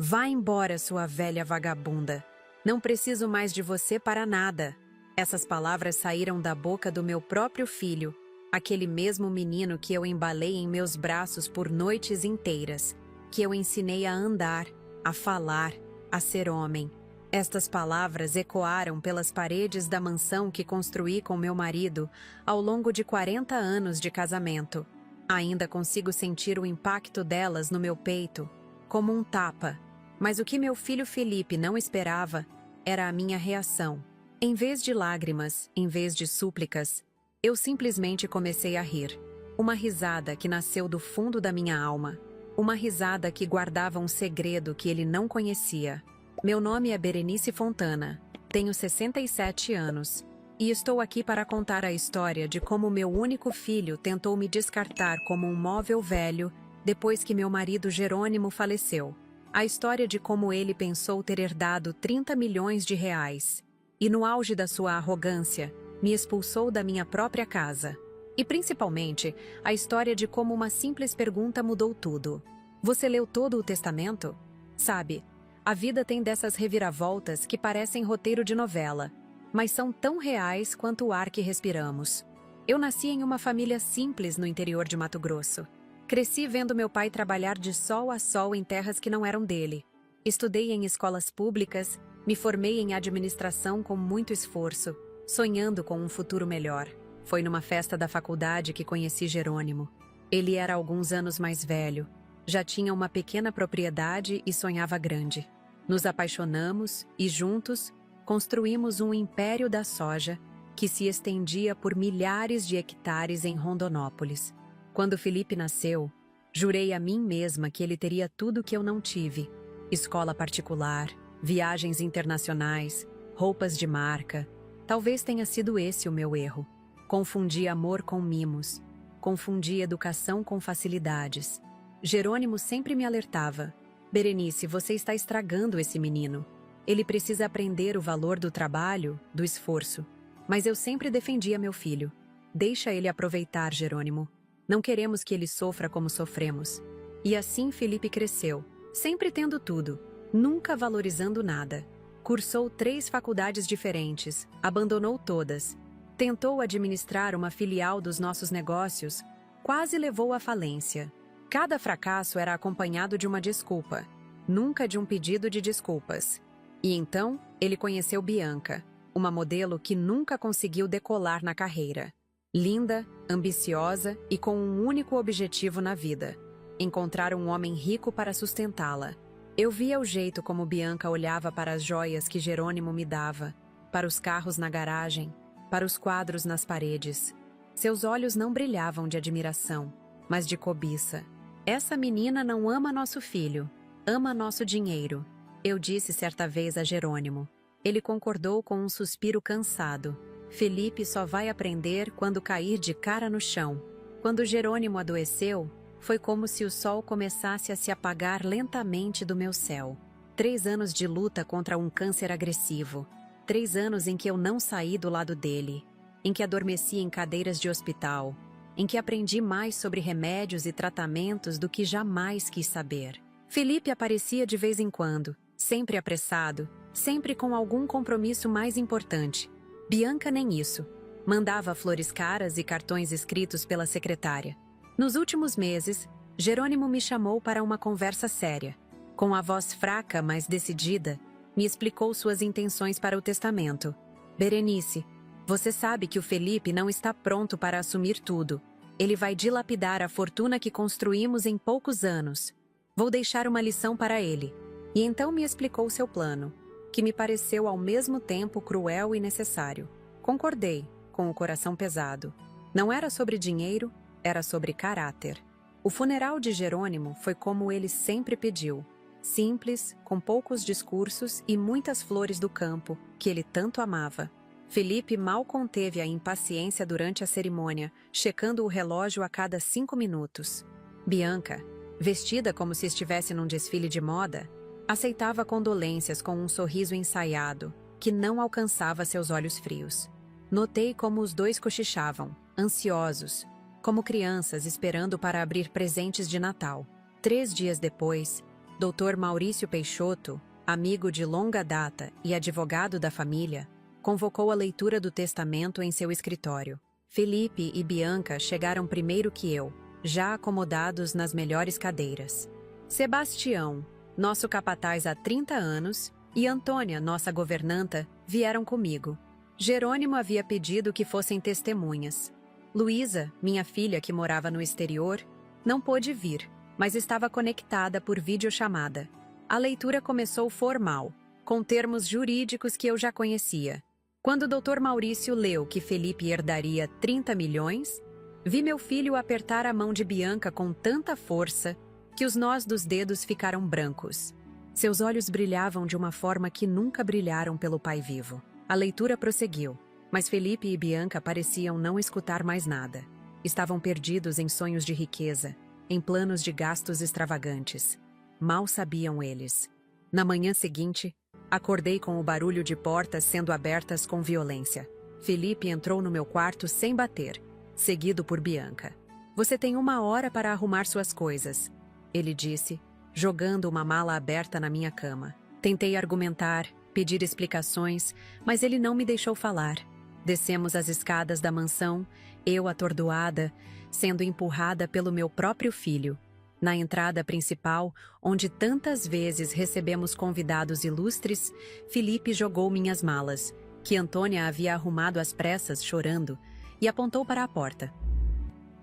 Vá embora, sua velha vagabunda. Não preciso mais de você para nada. Essas palavras saíram da boca do meu próprio filho, aquele mesmo menino que eu embalei em meus braços por noites inteiras, que eu ensinei a andar, a falar, a ser homem. Estas palavras ecoaram pelas paredes da mansão que construí com meu marido ao longo de 40 anos de casamento. Ainda consigo sentir o impacto delas no meu peito, como um tapa. Mas o que meu filho Felipe não esperava era a minha reação. Em vez de lágrimas, em vez de súplicas, eu simplesmente comecei a rir. Uma risada que nasceu do fundo da minha alma. Uma risada que guardava um segredo que ele não conhecia. Meu nome é Berenice Fontana, tenho 67 anos, e estou aqui para contar a história de como meu único filho tentou me descartar como um móvel velho depois que meu marido Jerônimo faleceu. A história de como ele pensou ter herdado 30 milhões de reais e, no auge da sua arrogância, me expulsou da minha própria casa. E, principalmente, a história de como uma simples pergunta mudou tudo. Você leu todo o testamento? Sabe, a vida tem dessas reviravoltas que parecem roteiro de novela, mas são tão reais quanto o ar que respiramos. Eu nasci em uma família simples no interior de Mato Grosso. Cresci vendo meu pai trabalhar de sol a sol em terras que não eram dele. Estudei em escolas públicas, me formei em administração com muito esforço, sonhando com um futuro melhor. Foi numa festa da faculdade que conheci Jerônimo. Ele era alguns anos mais velho, já tinha uma pequena propriedade e sonhava grande. Nos apaixonamos e, juntos, construímos um império da soja que se estendia por milhares de hectares em Rondonópolis. Quando Felipe nasceu, jurei a mim mesma que ele teria tudo que eu não tive: escola particular, viagens internacionais, roupas de marca. Talvez tenha sido esse o meu erro. Confundi amor com mimos. Confundi educação com facilidades. Jerônimo sempre me alertava: Berenice, você está estragando esse menino. Ele precisa aprender o valor do trabalho, do esforço. Mas eu sempre defendia meu filho. Deixa ele aproveitar, Jerônimo. Não queremos que ele sofra como sofremos. E assim Felipe cresceu, sempre tendo tudo, nunca valorizando nada. Cursou 3 faculdades diferentes, abandonou todas. Tentou administrar uma filial dos nossos negócios, quase levou à falência. Cada fracasso era acompanhado de uma desculpa, nunca de um pedido de desculpas. E então, ele conheceu Bianca, uma modelo que nunca conseguiu decolar na carreira. Linda, ambiciosa e com um único objetivo na vida: encontrar um homem rico para sustentá-la. Eu via o jeito como Bianca olhava para as joias que Jerônimo me dava, para os carros na garagem, para os quadros nas paredes. Seus olhos não brilhavam de admiração, mas de cobiça. Essa menina não ama nosso filho, ama nosso dinheiro, eu disse certa vez a Jerônimo. Ele concordou com um suspiro cansado. Felipe só vai aprender quando cair de cara no chão. Quando Jerônimo adoeceu, foi como se o sol começasse a se apagar lentamente do meu céu. 3 anos de luta contra um câncer agressivo. 3 anos em que eu não saí do lado dele. Em que adormeci em cadeiras de hospital. Em que aprendi mais sobre remédios e tratamentos do que jamais quis saber. Felipe aparecia de vez em quando, sempre apressado, sempre com algum compromisso mais importante. Bianca nem isso. Mandava flores caras e cartões escritos pela secretária. Nos últimos meses, Jerônimo me chamou para uma conversa séria. Com a voz fraca, mas decidida, me explicou suas intenções para o testamento. Berenice, você sabe que o Felipe não está pronto para assumir tudo. Ele vai dilapidar a fortuna que construímos em poucos anos. Vou deixar uma lição para ele. E então me explicou seu plano, que me pareceu ao mesmo tempo cruel e necessário. Concordei, com o coração pesado. Não era sobre dinheiro, era sobre caráter. O funeral de Jerônimo foi como ele sempre pediu. Simples, com poucos discursos e muitas flores do campo, que ele tanto amava. Felipe mal conteve a impaciência durante a cerimônia, checando o relógio a cada 5 minutos. Bianca, vestida como se estivesse num desfile de moda, aceitava condolências com um sorriso ensaiado, que não alcançava seus olhos frios. Notei como os dois cochichavam, ansiosos, como crianças esperando para abrir presentes de Natal. 3 dias depois, Dr. Maurício Peixoto, amigo de longa data e advogado da família, convocou a leitura do testamento em seu escritório. Felipe e Bianca chegaram primeiro que eu, já acomodados nas melhores cadeiras. Sebastião, nosso capataz há 30 anos, e Antônia, nossa governanta, vieram comigo. Jerônimo havia pedido que fossem testemunhas. Luísa, minha filha que morava no exterior, não pôde vir, mas estava conectada por videochamada. A leitura começou formal, com termos jurídicos que eu já conhecia. Quando o Dr. Maurício leu que Felipe herdaria 30 milhões, vi meu filho apertar a mão de Bianca com tanta força que os nós dos dedos ficaram brancos. Seus olhos brilhavam de uma forma que nunca brilharam pelo pai vivo. A leitura prosseguiu, mas Felipe e Bianca pareciam não escutar mais nada. Estavam perdidos em sonhos de riqueza, em planos de gastos extravagantes. Mal sabiam eles. Na manhã seguinte, acordei com o barulho de portas sendo abertas com violência. Felipe entrou no meu quarto sem bater, seguido por Bianca. "Você tem 1 hora para arrumar suas coisas", ele disse, jogando uma mala aberta na minha cama. Tentei argumentar, pedir explicações, mas ele não me deixou falar. Descemos as escadas da mansão, eu atordoada, sendo empurrada pelo meu próprio filho. Na entrada principal, onde tantas vezes recebemos convidados ilustres, Felipe jogou minhas malas, que Antônia havia arrumado às pressas, chorando, e apontou para a porta.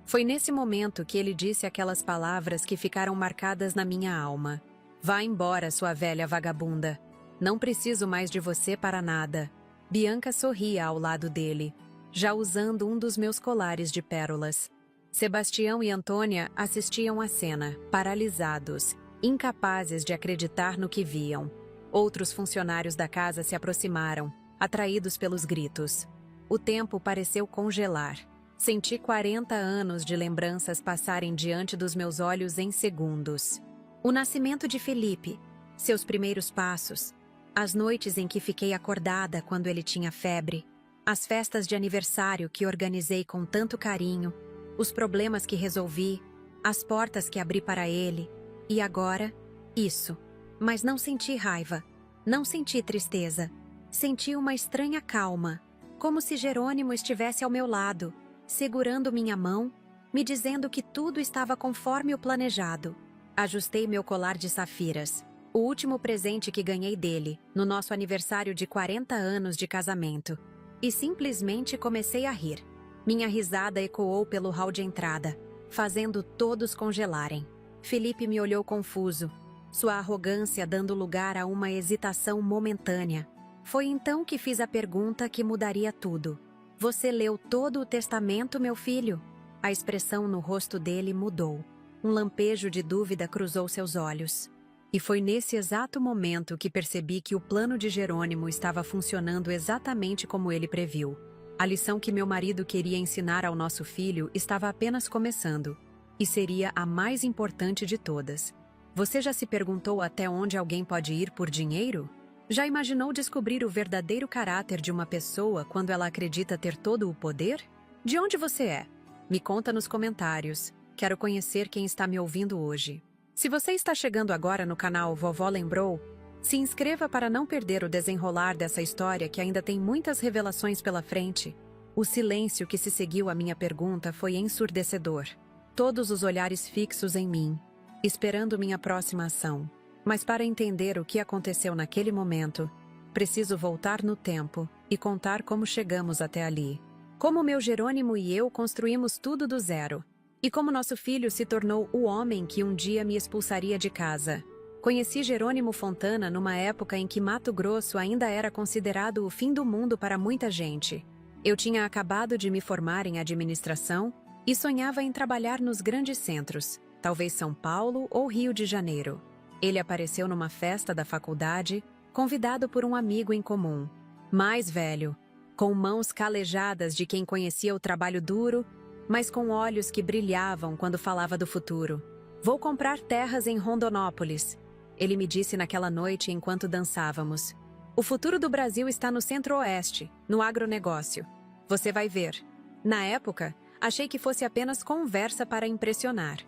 Foi nesse momento que ele disse aquelas palavras que ficaram marcadas na minha alma. "Vá embora, sua velha vagabunda. Não preciso mais de você para nada." Bianca sorria ao lado dele, já usando um dos meus colares de pérolas. Sebastião e Antônia assistiam à cena, paralisados, incapazes de acreditar no que viam. Outros funcionários da casa se aproximaram, atraídos pelos gritos. O tempo pareceu congelar. Senti 40 anos de lembranças passarem diante dos meus olhos em segundos. O nascimento de Felipe, seus primeiros passos, as noites em que fiquei acordada quando ele tinha febre, as festas de aniversário que organizei com tanto carinho, os problemas que resolvi, as portas que abri para ele, e agora, isso. Mas não senti raiva, não senti tristeza, senti uma estranha calma, como se Jerônimo estivesse ao meu lado, segurando minha mão, me dizendo que tudo estava conforme o planejado. Ajustei meu colar de safiras, o último presente que ganhei dele, no nosso aniversário de 40 anos de casamento, e simplesmente comecei a rir. Minha risada ecoou pelo hall de entrada, fazendo todos congelarem. Felipe me olhou confuso, sua arrogância dando lugar a uma hesitação momentânea. Foi então que fiz a pergunta que mudaria tudo. "Você leu todo o testamento, meu filho?" A expressão no rosto dele mudou. Um lampejo de dúvida cruzou seus olhos. E foi nesse exato momento que percebi que o plano de Jerônimo estava funcionando exatamente como ele previu. A lição que meu marido queria ensinar ao nosso filho estava apenas começando, e seria a mais importante de todas. Você já se perguntou até onde alguém pode ir por dinheiro? Já imaginou descobrir o verdadeiro caráter de uma pessoa quando ela acredita ter todo o poder? De onde você é? Me conta nos comentários. Quero conhecer quem está me ouvindo hoje. Se você está chegando agora no canal Vovó Lembrou, se inscreva para não perder o desenrolar dessa história que ainda tem muitas revelações pela frente. O silêncio que se seguiu à minha pergunta foi ensurdecedor. Todos os olhares fixos em mim, esperando minha próxima ação. Mas para entender o que aconteceu naquele momento, preciso voltar no tempo e contar como chegamos até ali. Como meu Jerônimo e eu construímos tudo do zero. E como nosso filho se tornou o homem que um dia me expulsaria de casa. Conheci Jerônimo Fontana numa época em que Mato Grosso ainda era considerado o fim do mundo para muita gente. Eu tinha acabado de me formar em administração e sonhava em trabalhar nos grandes centros, talvez São Paulo ou Rio de Janeiro. Ele apareceu numa festa da faculdade, convidado por um amigo em comum, mais velho, com mãos calejadas de quem conhecia o trabalho duro, mas com olhos que brilhavam quando falava do futuro. "Vou comprar terras em Rondonópolis", ele me disse naquela noite enquanto dançávamos. "O futuro do Brasil está no Centro-Oeste, no agronegócio. Você vai ver." Na época, achei que fosse apenas conversa para impressionar.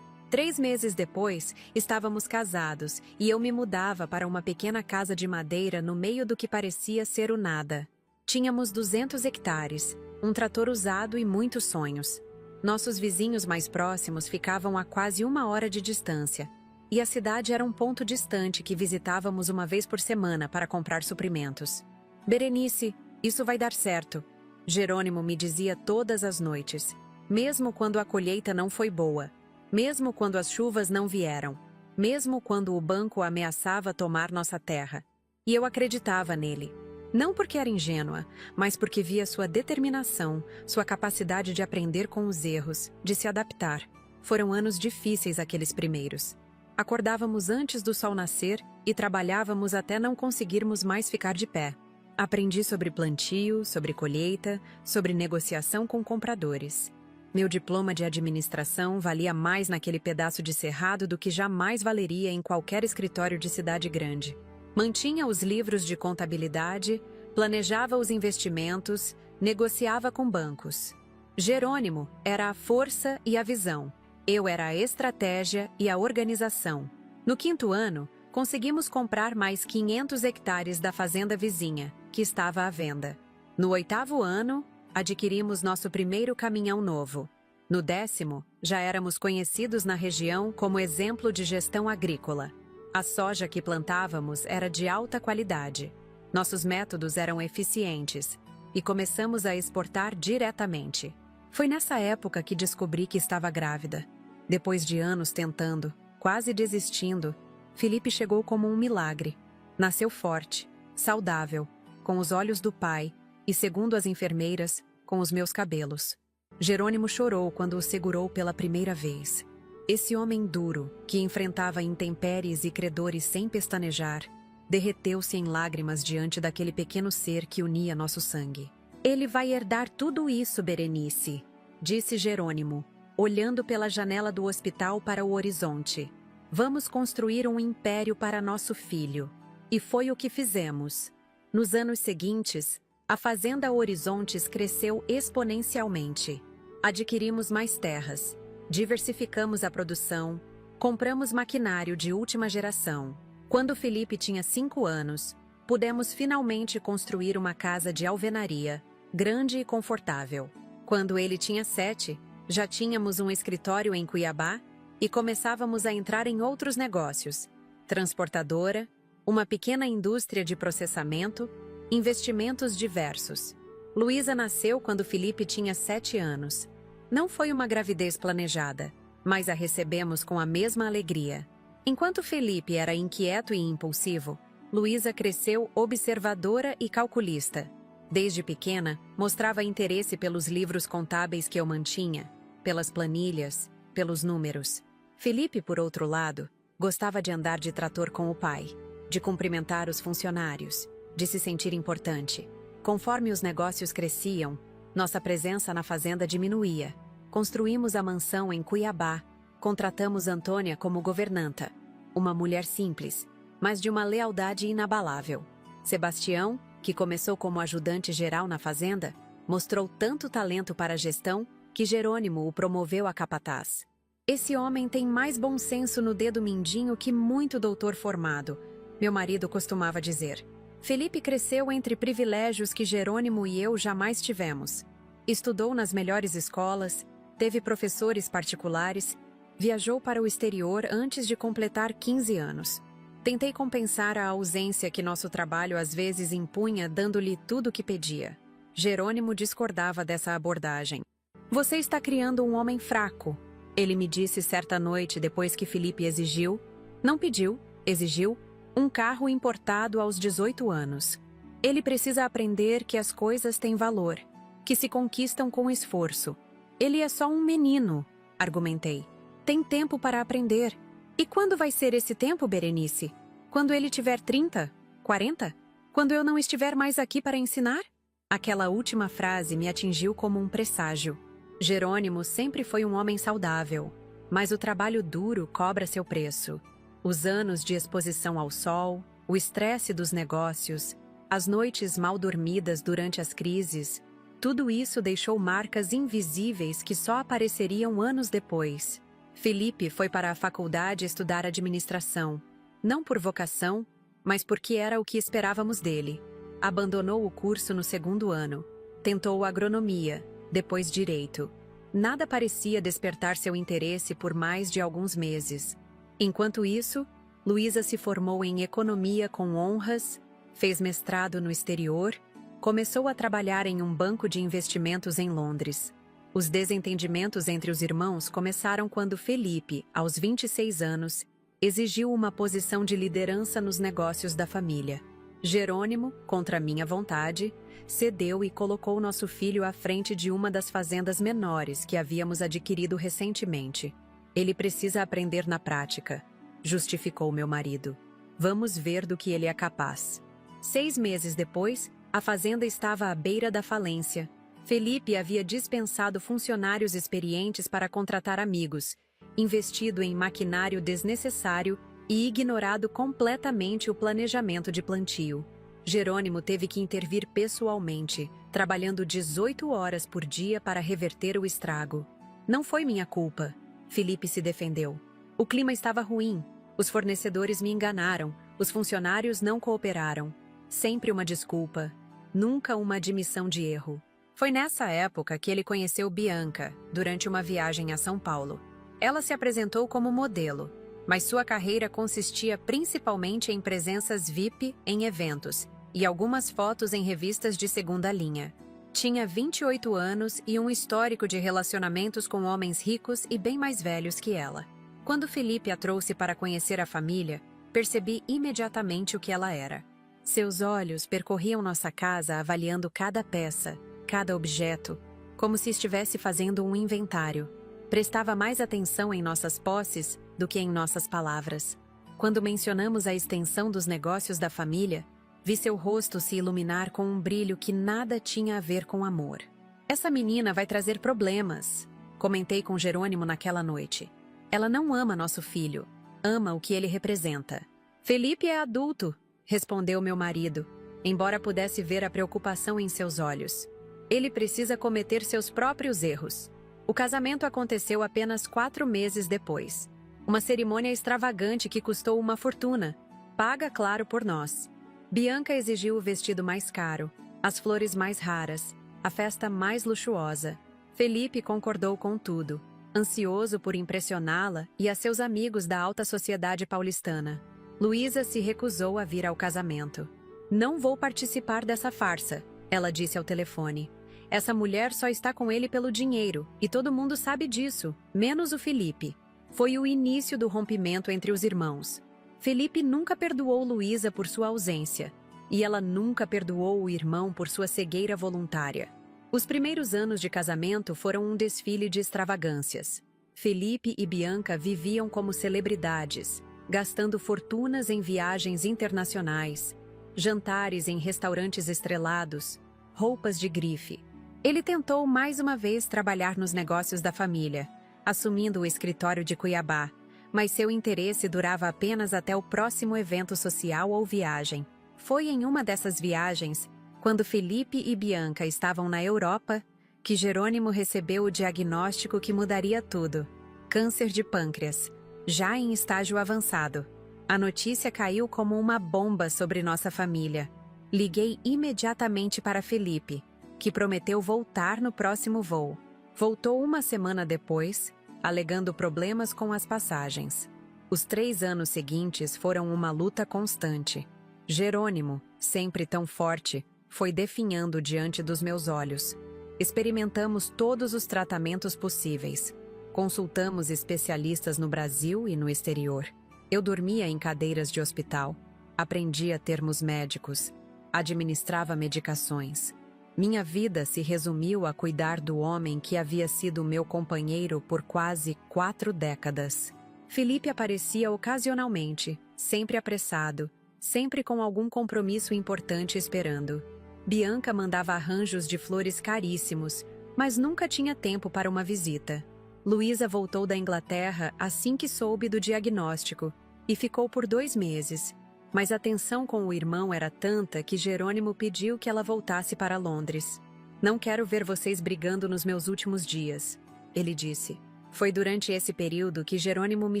3 meses depois, estávamos casados e eu me mudava para uma pequena casa de madeira no meio do que parecia ser o nada. Tínhamos 200 hectares, um trator usado e muitos sonhos. Nossos vizinhos mais próximos ficavam a quase 1 hora de distância, e a cidade era um ponto distante que visitávamos uma vez por semana para comprar suprimentos. Berenice, isso vai dar certo, Jerônimo me dizia todas as noites, mesmo quando a colheita não foi boa, mesmo quando as chuvas não vieram, mesmo quando o banco ameaçava tomar nossa terra. E eu acreditava nele. Não porque era ingênua, mas porque via sua determinação, sua capacidade de aprender com os erros, de se adaptar. Foram anos difíceis aqueles primeiros. Acordávamos antes do sol nascer e trabalhávamos até não conseguirmos mais ficar de pé. Aprendi sobre plantio, sobre colheita, sobre negociação com compradores. Meu diploma de administração valia mais naquele pedaço de cerrado do que jamais valeria em qualquer escritório de cidade grande. Mantinha os livros de contabilidade, planejava os investimentos, negociava com bancos. Jerônimo era a força e a visão. Eu era a estratégia e a organização. No 5º ano, conseguimos comprar mais 500 hectares da fazenda vizinha, que estava à venda. No 8º ano, adquirimos nosso primeiro caminhão novo. No 10º, já éramos conhecidos na região como exemplo de gestão agrícola. A soja que plantávamos era de alta qualidade. Nossos métodos eram eficientes e começamos a exportar diretamente. Foi nessa época que descobri que estava grávida. Depois de anos tentando, quase desistindo, Felipe chegou como um milagre. Nasceu forte, saudável, com os olhos do pai e, segundo as enfermeiras, com os meus cabelos. Jerônimo chorou quando o segurou pela primeira vez. Esse homem duro, que enfrentava intempéries e credores sem pestanejar, derreteu-se em lágrimas diante daquele pequeno ser que unia nosso sangue. Ele vai herdar tudo isso, Berenice, disse Jerônimo, olhando pela janela do hospital para o horizonte. Vamos construir um império para nosso filho. E foi o que fizemos. Nos anos seguintes, a Fazenda Horizontes cresceu exponencialmente. Adquirimos mais terras, diversificamos a produção, compramos maquinário de última geração. Quando Felipe tinha 5 anos, pudemos finalmente construir uma casa de alvenaria, grande e confortável. Quando ele tinha 7, já tínhamos um escritório em Cuiabá e começávamos a entrar em outros negócios: transportadora, uma pequena indústria de processamento, investimentos diversos. Luísa nasceu quando Felipe tinha 7 anos. Não foi uma gravidez planejada, mas a recebemos com a mesma alegria. Enquanto Felipe era inquieto e impulsivo, Luísa cresceu observadora e calculista. Desde pequena, mostrava interesse pelos livros contábeis que eu mantinha, pelas planilhas, pelos números. Felipe, por outro lado, gostava de andar de trator com o pai, de cumprimentar os funcionários, de se sentir importante. Conforme os negócios cresciam, nossa presença na fazenda diminuía. Construímos a mansão em Cuiabá, contratamos Antônia como governanta, uma mulher simples, mas de uma lealdade inabalável. Sebastião, que começou como ajudante geral na fazenda, mostrou tanto talento para a gestão que Jerônimo o promoveu a capataz. Esse homem tem mais bom senso no dedo mindinho que muito doutor formado, meu marido costumava dizer. Felipe cresceu entre privilégios que Jerônimo e eu jamais tivemos. Estudou nas melhores escolas, teve professores particulares, viajou para o exterior antes de completar 15 anos. Tentei compensar a ausência que nosso trabalho às vezes impunha dando-lhe tudo o que pedia. Jerônimo discordava dessa abordagem. Você está criando um homem fraco, ele me disse certa noite depois que Felipe exigiu, não pediu, exigiu, um carro importado aos 18 anos. Ele precisa aprender que as coisas têm valor, que se conquistam com esforço. Ele é só um menino, argumentei. Tem tempo para aprender. E quando vai ser esse tempo, Berenice? Quando ele tiver 30? 40? Quando eu não estiver mais aqui para ensinar? Aquela última frase me atingiu como um presságio. Jerônimo sempre foi um homem saudável, mas o trabalho duro cobra seu preço. Os anos de exposição ao sol, o estresse dos negócios, as noites mal dormidas durante as crises, tudo isso deixou marcas invisíveis que só apareceriam anos depois. Felipe foi para a faculdade estudar administração, não por vocação, mas porque era o que esperávamos dele. Abandonou o curso no segundo ano. Tentou agronomia, depois direito. Nada parecia despertar seu interesse por mais de alguns meses. Enquanto isso, Luísa se formou em economia com honras, fez mestrado no exterior, começou a trabalhar em um banco de investimentos em Londres. Os desentendimentos entre os irmãos começaram quando Felipe, aos 26 anos, exigiu uma posição de liderança nos negócios da família. Jerônimo, contra minha vontade, cedeu e colocou nosso filho à frente de uma das fazendas menores que havíamos adquirido recentemente. Ele precisa aprender na prática, justificou meu marido. Vamos ver do que ele é capaz. 6 meses depois, a fazenda estava à beira da falência. Felipe havia dispensado funcionários experientes para contratar amigos, investido em maquinário desnecessário e ignorado completamente o planejamento de plantio. Jerônimo teve que intervir pessoalmente, trabalhando 18 horas por dia para reverter o estrago. Não foi minha culpa, Felipe se defendeu. O clima estava ruim, os fornecedores me enganaram, os funcionários não cooperaram. Sempre uma desculpa, nunca uma admissão de erro. Foi nessa época que ele conheceu Bianca, durante uma viagem a São Paulo. Ela se apresentou como modelo, mas sua carreira consistia principalmente em presenças VIP em eventos e algumas fotos em revistas de segunda linha. Tinha 28 anos e um histórico de relacionamentos com homens ricos e bem mais velhos que ela. Quando Felipe a trouxe para conhecer a família, percebi imediatamente o que ela era. Seus olhos percorriam nossa casa avaliando cada peça, cada objeto, como se estivesse fazendo um inventário. Prestava mais atenção em nossas posses do que em nossas palavras. Quando mencionamos a extensão dos negócios da família, vi seu rosto se iluminar com um brilho que nada tinha a ver com amor. Essa menina vai trazer problemas, comentei com Jerônimo naquela noite. Ela não ama nosso filho, ama o que ele representa. Felipe é adulto, respondeu meu marido, embora pudesse ver a preocupação em seus olhos. Ele precisa cometer seus próprios erros. O casamento aconteceu apenas 4 meses depois. Uma cerimônia extravagante que custou uma fortuna, paga, claro, por nós. Bianca exigiu o vestido mais caro, as flores mais raras, a festa mais luxuosa. Felipe concordou com tudo, ansioso por impressioná-la e a seus amigos da alta sociedade paulistana. Luísa se recusou a vir ao casamento. Não vou participar dessa farsa, ela disse ao telefone. Essa mulher só está com ele pelo dinheiro, e todo mundo sabe disso, menos o Felipe. Foi o início do rompimento entre os irmãos. Felipe nunca perdoou Luísa por sua ausência, e ela nunca perdoou o irmão por sua cegueira voluntária. Os primeiros anos de casamento foram um desfile de extravagâncias. Felipe e Bianca viviam como celebridades, gastando fortunas em viagens internacionais, jantares em restaurantes estrelados, roupas de grife. Ele tentou mais uma vez trabalhar nos negócios da família, assumindo o escritório de Cuiabá, mas seu interesse durava apenas até o próximo evento social ou viagem. Foi em uma dessas viagens, quando Felipe e Bianca estavam na Europa, que Jerônimo recebeu o diagnóstico que mudaria tudo: câncer de pâncreas, já em estágio avançado. A notícia caiu como uma bomba sobre nossa família. Liguei imediatamente para Felipe, que prometeu voltar no próximo voo. Voltou uma semana depois, alegando problemas com as passagens. Os 3 anos seguintes foram uma luta constante. Jerônimo, sempre tão forte, foi definhando diante dos meus olhos. Experimentamos todos os tratamentos possíveis. Consultamos especialistas no Brasil e no exterior. Eu dormia em cadeiras de hospital. Aprendia termos médicos. Administrava medicações. Minha vida se resumiu a cuidar do homem que havia sido meu companheiro por quase 4 décadas. Felipe aparecia ocasionalmente, sempre apressado, sempre com algum compromisso importante esperando. Bianca mandava arranjos de flores caríssimos, mas nunca tinha tempo para uma visita. Luísa voltou da Inglaterra assim que soube do diagnóstico e ficou por 2 meses. Mas a tensão com o irmão era tanta que Jerônimo pediu que ela voltasse para Londres. Não quero ver vocês brigando nos meus últimos dias, ele disse. Foi durante esse período que Jerônimo me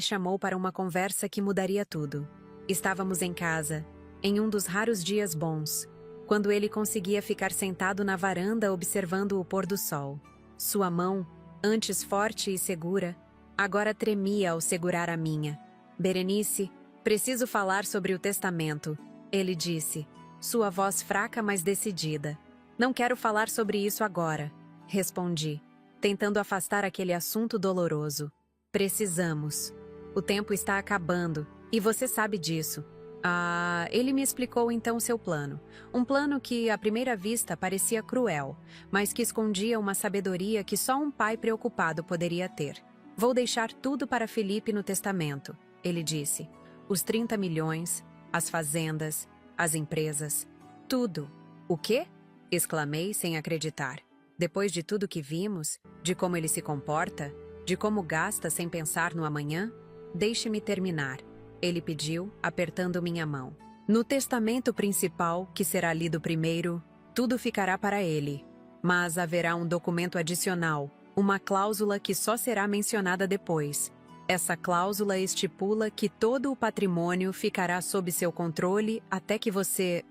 chamou para uma conversa que mudaria tudo. Estávamos em casa, em um dos raros dias bons, quando ele conseguia ficar sentado na varanda observando o pôr do sol. Sua mão, antes forte e segura, agora tremia ao segurar a minha. Berenice, preciso falar sobre o testamento, ele disse, sua voz fraca mas decidida. Não quero falar sobre isso agora, respondi, tentando afastar aquele assunto doloroso. Precisamos. O tempo está acabando, e você sabe disso. Ele me explicou então seu plano. Um plano que, à primeira vista, parecia cruel, mas que escondia uma sabedoria que só um pai preocupado poderia ter. Vou deixar tudo para Felipe no testamento, ele disse. Os 30 milhões, as fazendas, as empresas, tudo. O quê? Exclamei sem acreditar. Depois de tudo que vimos, de como ele se comporta, de como gasta sem pensar no amanhã, deixe-me terminar. Ele pediu, apertando minha mão. No testamento principal, que será lido primeiro, tudo ficará para ele. Mas haverá um documento adicional, uma cláusula que só será mencionada depois. Essa cláusula estipula que todo o patrimônio ficará sob seu controle até que você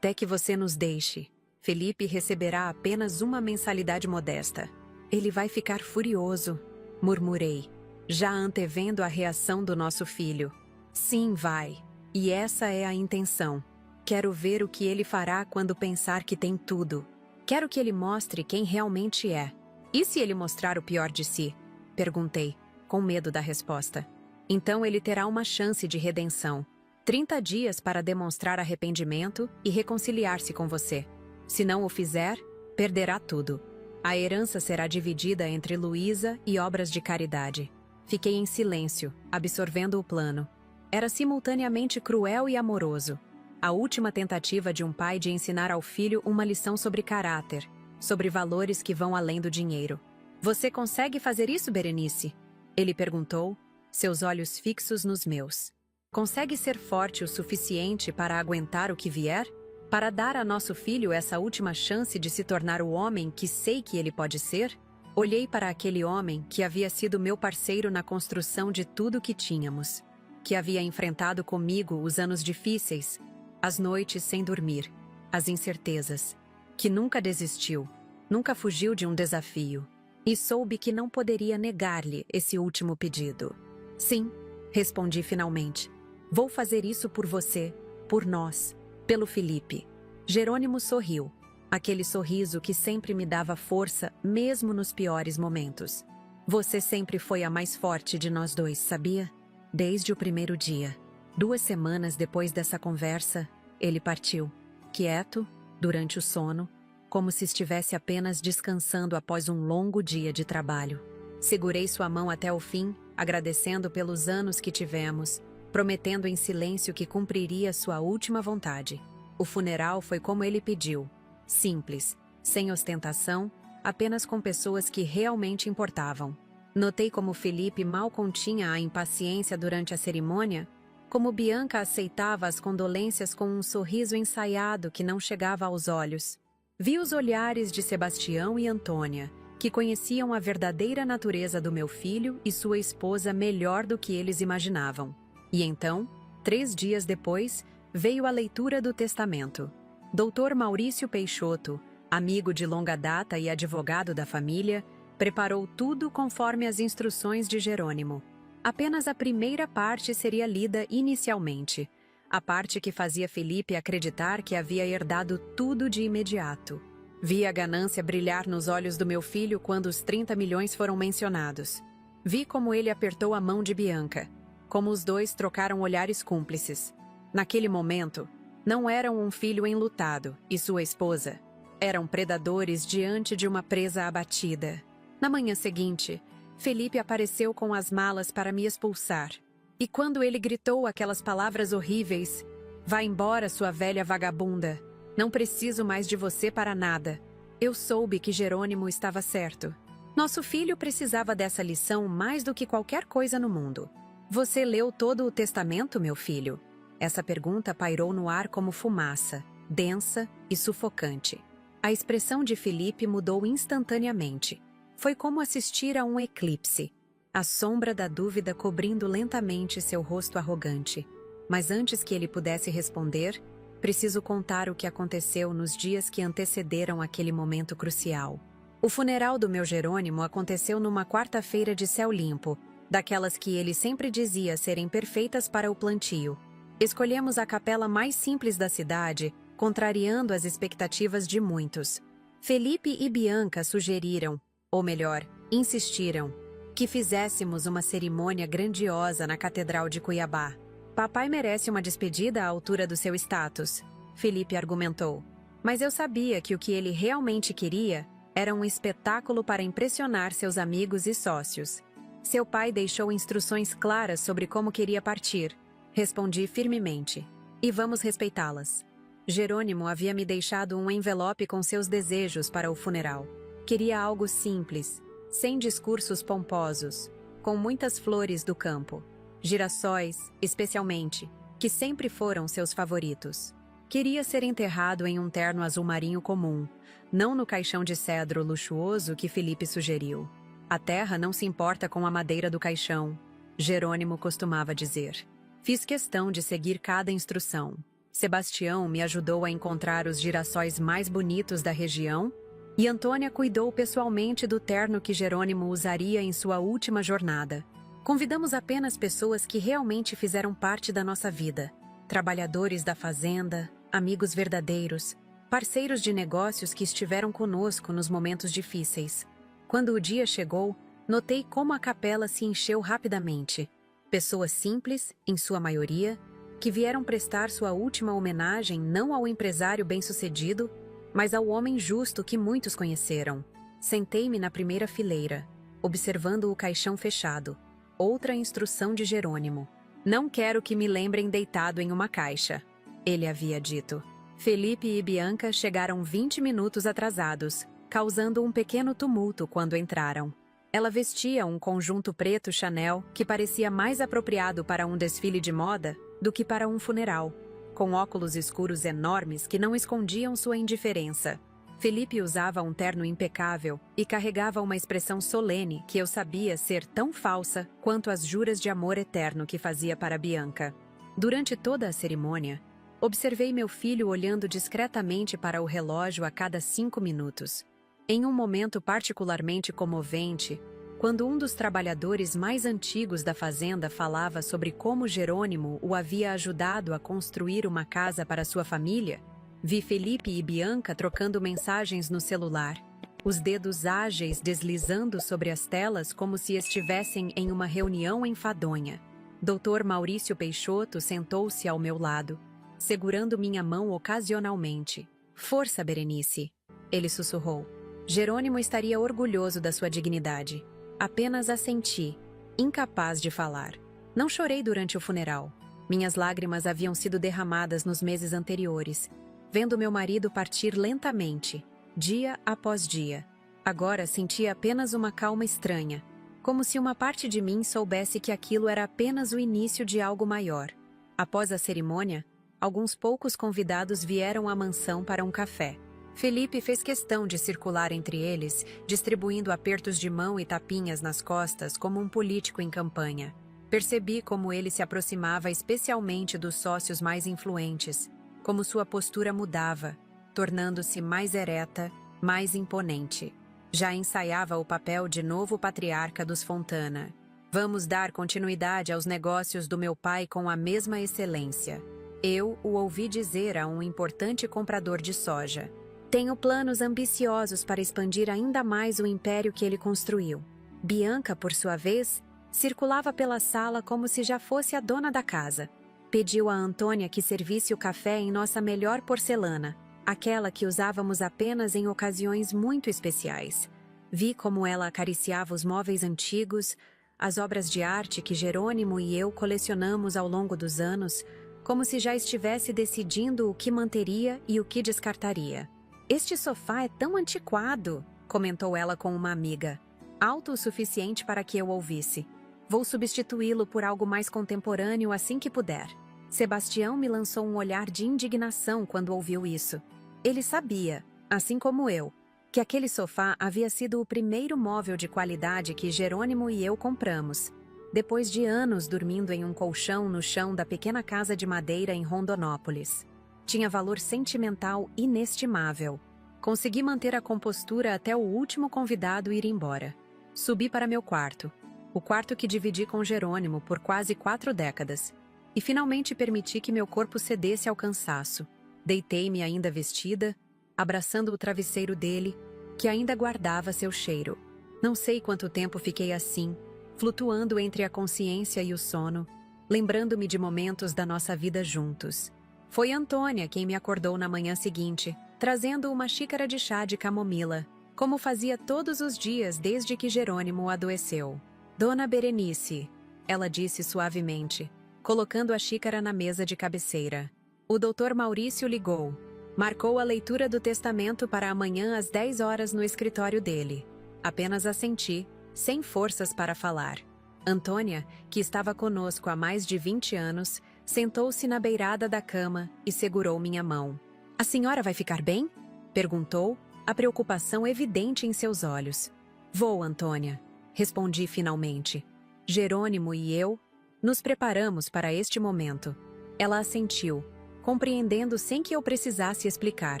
nos deixe. Felipe receberá apenas uma mensalidade modesta. Ele vai ficar furioso, murmurei, já antevendo a reação do nosso filho. Sim, vai. E essa é a intenção. Quero ver o que ele fará quando pensar que tem tudo. Quero que ele mostre quem realmente é. E se ele mostrar o pior de si? Perguntei, com medo da resposta. Então ele terá uma chance de redenção. 30 dias para demonstrar arrependimento e reconciliar-se com você. Se não o fizer, perderá tudo. A herança será dividida entre Luísa e obras de caridade. Fiquei em silêncio, absorvendo o plano. Era simultaneamente cruel e amoroso. A última tentativa de um pai de ensinar ao filho uma lição sobre caráter, sobre valores que vão além do dinheiro. Você consegue fazer isso, Berenice? Ele perguntou, seus olhos fixos nos meus. Consegue ser forte o suficiente para aguentar o que vier? Para dar a nosso filho essa última chance de se tornar o homem que sei que ele pode ser? Olhei para aquele homem que havia sido meu parceiro na construção de tudo que tínhamos, que havia enfrentado comigo os anos difíceis, as noites sem dormir, as incertezas, que nunca desistiu, nunca fugiu de um desafio, e soube que não poderia negar-lhe esse último pedido. Sim, respondi finalmente. Vou fazer isso por você, por nós, pelo Felipe. Jerônimo sorriu, aquele sorriso que sempre me dava força, mesmo nos piores momentos. Você sempre foi a mais forte de nós dois, sabia? Desde o primeiro dia. 2 semanas depois dessa conversa, ele partiu, quieto, durante o sono, como se estivesse apenas descansando após um longo dia de trabalho. Segurei sua mão até o fim, agradecendo pelos anos que tivemos, prometendo em silêncio que cumpriria sua última vontade. O funeral foi como ele pediu, simples, sem ostentação, apenas com pessoas que realmente importavam. Notei como Felipe mal continha a impaciência durante a cerimônia, como Bianca aceitava as condolências com um sorriso ensaiado que não chegava aos olhos. Vi os olhares de Sebastião e Antônia, que conheciam a verdadeira natureza do meu filho e sua esposa melhor do que eles imaginavam. E então, 3 dias depois, veio a leitura do testamento. Dr. Maurício Peixoto, amigo de longa data e advogado da família, preparou tudo conforme as instruções de Jerônimo. Apenas a primeira parte seria lida inicialmente, a parte que fazia Felipe acreditar que havia herdado tudo de imediato. Vi a ganância brilhar nos olhos do meu filho quando os 30 milhões foram mencionados. Vi como ele apertou a mão de Bianca, como os dois trocaram olhares cúmplices. Naquele momento, não eram um filho enlutado e sua esposa. Eram predadores diante de uma presa abatida. Na manhã seguinte, Felipe apareceu com as malas para me expulsar. E quando ele gritou aquelas palavras horríveis, "Vá embora, sua velha vagabunda. Não preciso mais de você para nada", eu soube que Jerônimo estava certo. Nosso filho precisava dessa lição mais do que qualquer coisa no mundo. Você leu todo o testamento, meu filho? Essa pergunta pairou no ar como fumaça, densa e sufocante. A expressão de Felipe mudou instantaneamente. Foi como assistir a um eclipse. a sombra da dúvida cobrindo lentamente seu rosto arrogante. Mas antes que ele pudesse responder, preciso contar o que aconteceu nos dias que antecederam aquele momento crucial. O funeral do meu Jerônimo aconteceu numa quarta-feira de céu limpo, daquelas que ele sempre dizia serem perfeitas para o plantio. Escolhemos a capela mais simples da cidade, contrariando as expectativas de muitos. Felipe e Bianca sugeriram, ou melhor, insistiram, que fizéssemos uma cerimônia grandiosa na Catedral de Cuiabá. Papai merece uma despedida à altura do seu status, Felipe argumentou. Mas eu sabia que o que ele realmente queria era um espetáculo para impressionar seus amigos e sócios. Seu pai deixou instruções claras sobre como queria partir. Respondi firmemente. E vamos respeitá-las. Jerônimo havia me deixado um envelope com seus desejos para o funeral. Queria algo simples, sem discursos pomposos, com muitas flores do campo. Girassóis, especialmente, que sempre foram seus favoritos. Queria ser enterrado em um terno azul marinho comum, não no caixão de cedro luxuoso que Felipe sugeriu. A terra não se importa com a madeira do caixão, Jerônimo costumava dizer. Fiz questão de seguir cada instrução. Sebastião me ajudou a encontrar os girassóis mais bonitos da região e Antônia cuidou pessoalmente do terno que Jerônimo usaria em sua última jornada. Convidamos apenas pessoas que realmente fizeram parte da nossa vida. Trabalhadores da fazenda, amigos verdadeiros, parceiros de negócios que estiveram conosco nos momentos difíceis. Quando o dia chegou, notei como a capela se encheu rapidamente. Pessoas simples, em sua maioria, que vieram prestar sua última homenagem não ao empresário bem-sucedido, mas ao homem justo que muitos conheceram. Sentei-me na primeira fileira, observando o caixão fechado. Outra instrução de Jerônimo. Não quero que me lembrem deitado em uma caixa, ele havia dito. Felipe e Bianca chegaram 20 minutos atrasados, causando um pequeno tumulto quando entraram. Ela vestia um conjunto preto Chanel que parecia mais apropriado para um desfile de moda do que para um funeral, com óculos escuros enormes que não escondiam sua indiferença. Felipe usava um terno impecável e carregava uma expressão solene que eu sabia ser tão falsa quanto as juras de amor eterno que fazia para Bianca. Durante toda a cerimônia, observei meu filho olhando discretamente para o relógio a cada 5 minutos. Em um momento particularmente comovente, quando um dos trabalhadores mais antigos da fazenda falava sobre como Jerônimo o havia ajudado a construir uma casa para sua família, vi Felipe e Bianca trocando mensagens no celular, os dedos ágeis deslizando sobre as telas como se estivessem em uma reunião enfadonha. Dr. Maurício Peixoto sentou-se ao meu lado, segurando minha mão ocasionalmente. Força, Berenice, ele sussurrou. Jerônimo estaria orgulhoso da sua dignidade. Apenas assenti, incapaz de falar. Não chorei durante o funeral. Minhas lágrimas haviam sido derramadas nos meses anteriores, vendo meu marido partir lentamente, dia após dia. Agora sentia apenas uma calma estranha, como se uma parte de mim soubesse que aquilo era apenas o início de algo maior. Após a cerimônia, alguns poucos convidados vieram à mansão para um café. Felipe fez questão de circular entre eles, distribuindo apertos de mão e tapinhas nas costas como um político em campanha. Percebi como ele se aproximava especialmente dos sócios mais influentes, como sua postura mudava, tornando-se mais ereta, mais imponente. Já ensaiava o papel de novo patriarca dos Fontana. Vamos dar continuidade aos negócios do meu pai com a mesma excelência. Eu o ouvi dizer a um importante comprador de soja. Tenho planos ambiciosos para expandir ainda mais o império que ele construiu. Bianca, por sua vez, circulava pela sala como se já fosse a dona da casa. Pediu a Antônia que servisse o café em nossa melhor porcelana, aquela que usávamos apenas em ocasiões muito especiais. Vi como ela acariciava os móveis antigos, as obras de arte que Jerônimo e eu colecionamos ao longo dos anos, como se já estivesse decidindo o que manteria e o que descartaria. Este sofá é tão antiquado, comentou ela com uma amiga. Alto o suficiente para que eu ouvisse. Vou substituí-lo por algo mais contemporâneo assim que puder. Sebastião me lançou um olhar de indignação quando ouviu isso. Ele sabia, assim como eu, que aquele sofá havia sido o primeiro móvel de qualidade que Jerônimo e eu compramos, depois de anos dormindo em um colchão no chão da pequena casa de madeira em Rondonópolis. Tinha valor sentimental inestimável. Consegui manter a compostura até o último convidado ir embora. Subi para meu quarto, o quarto que dividi com Jerônimo por quase 4 décadas, e finalmente permiti que meu corpo cedesse ao cansaço. Deitei-me ainda vestida, abraçando o travesseiro dele, que ainda guardava seu cheiro. Não sei quanto tempo fiquei assim, flutuando entre a consciência e o sono, lembrando-me de momentos da nossa vida juntos. Foi Antônia quem me acordou na manhã seguinte, trazendo uma xícara de chá de camomila, como fazia todos os dias desde que Jerônimo adoeceu. Dona Berenice, ela disse suavemente, colocando a xícara na mesa de cabeceira. O Dr. Maurício ligou. Marcou a leitura do testamento para amanhã às 10 horas no escritório dele. Apenas assenti, sem forças para falar. Antônia, que estava conosco há mais de 20 anos, sentou-se na beirada da cama e segurou minha mão. "A senhora vai ficar bem?" perguntou, a preocupação evidente em seus olhos. "Vou, Antônia", respondi finalmente. Jerônimo e eu nos preparamos para este momento. Ela assentiu, compreendendo sem que eu precisasse explicar.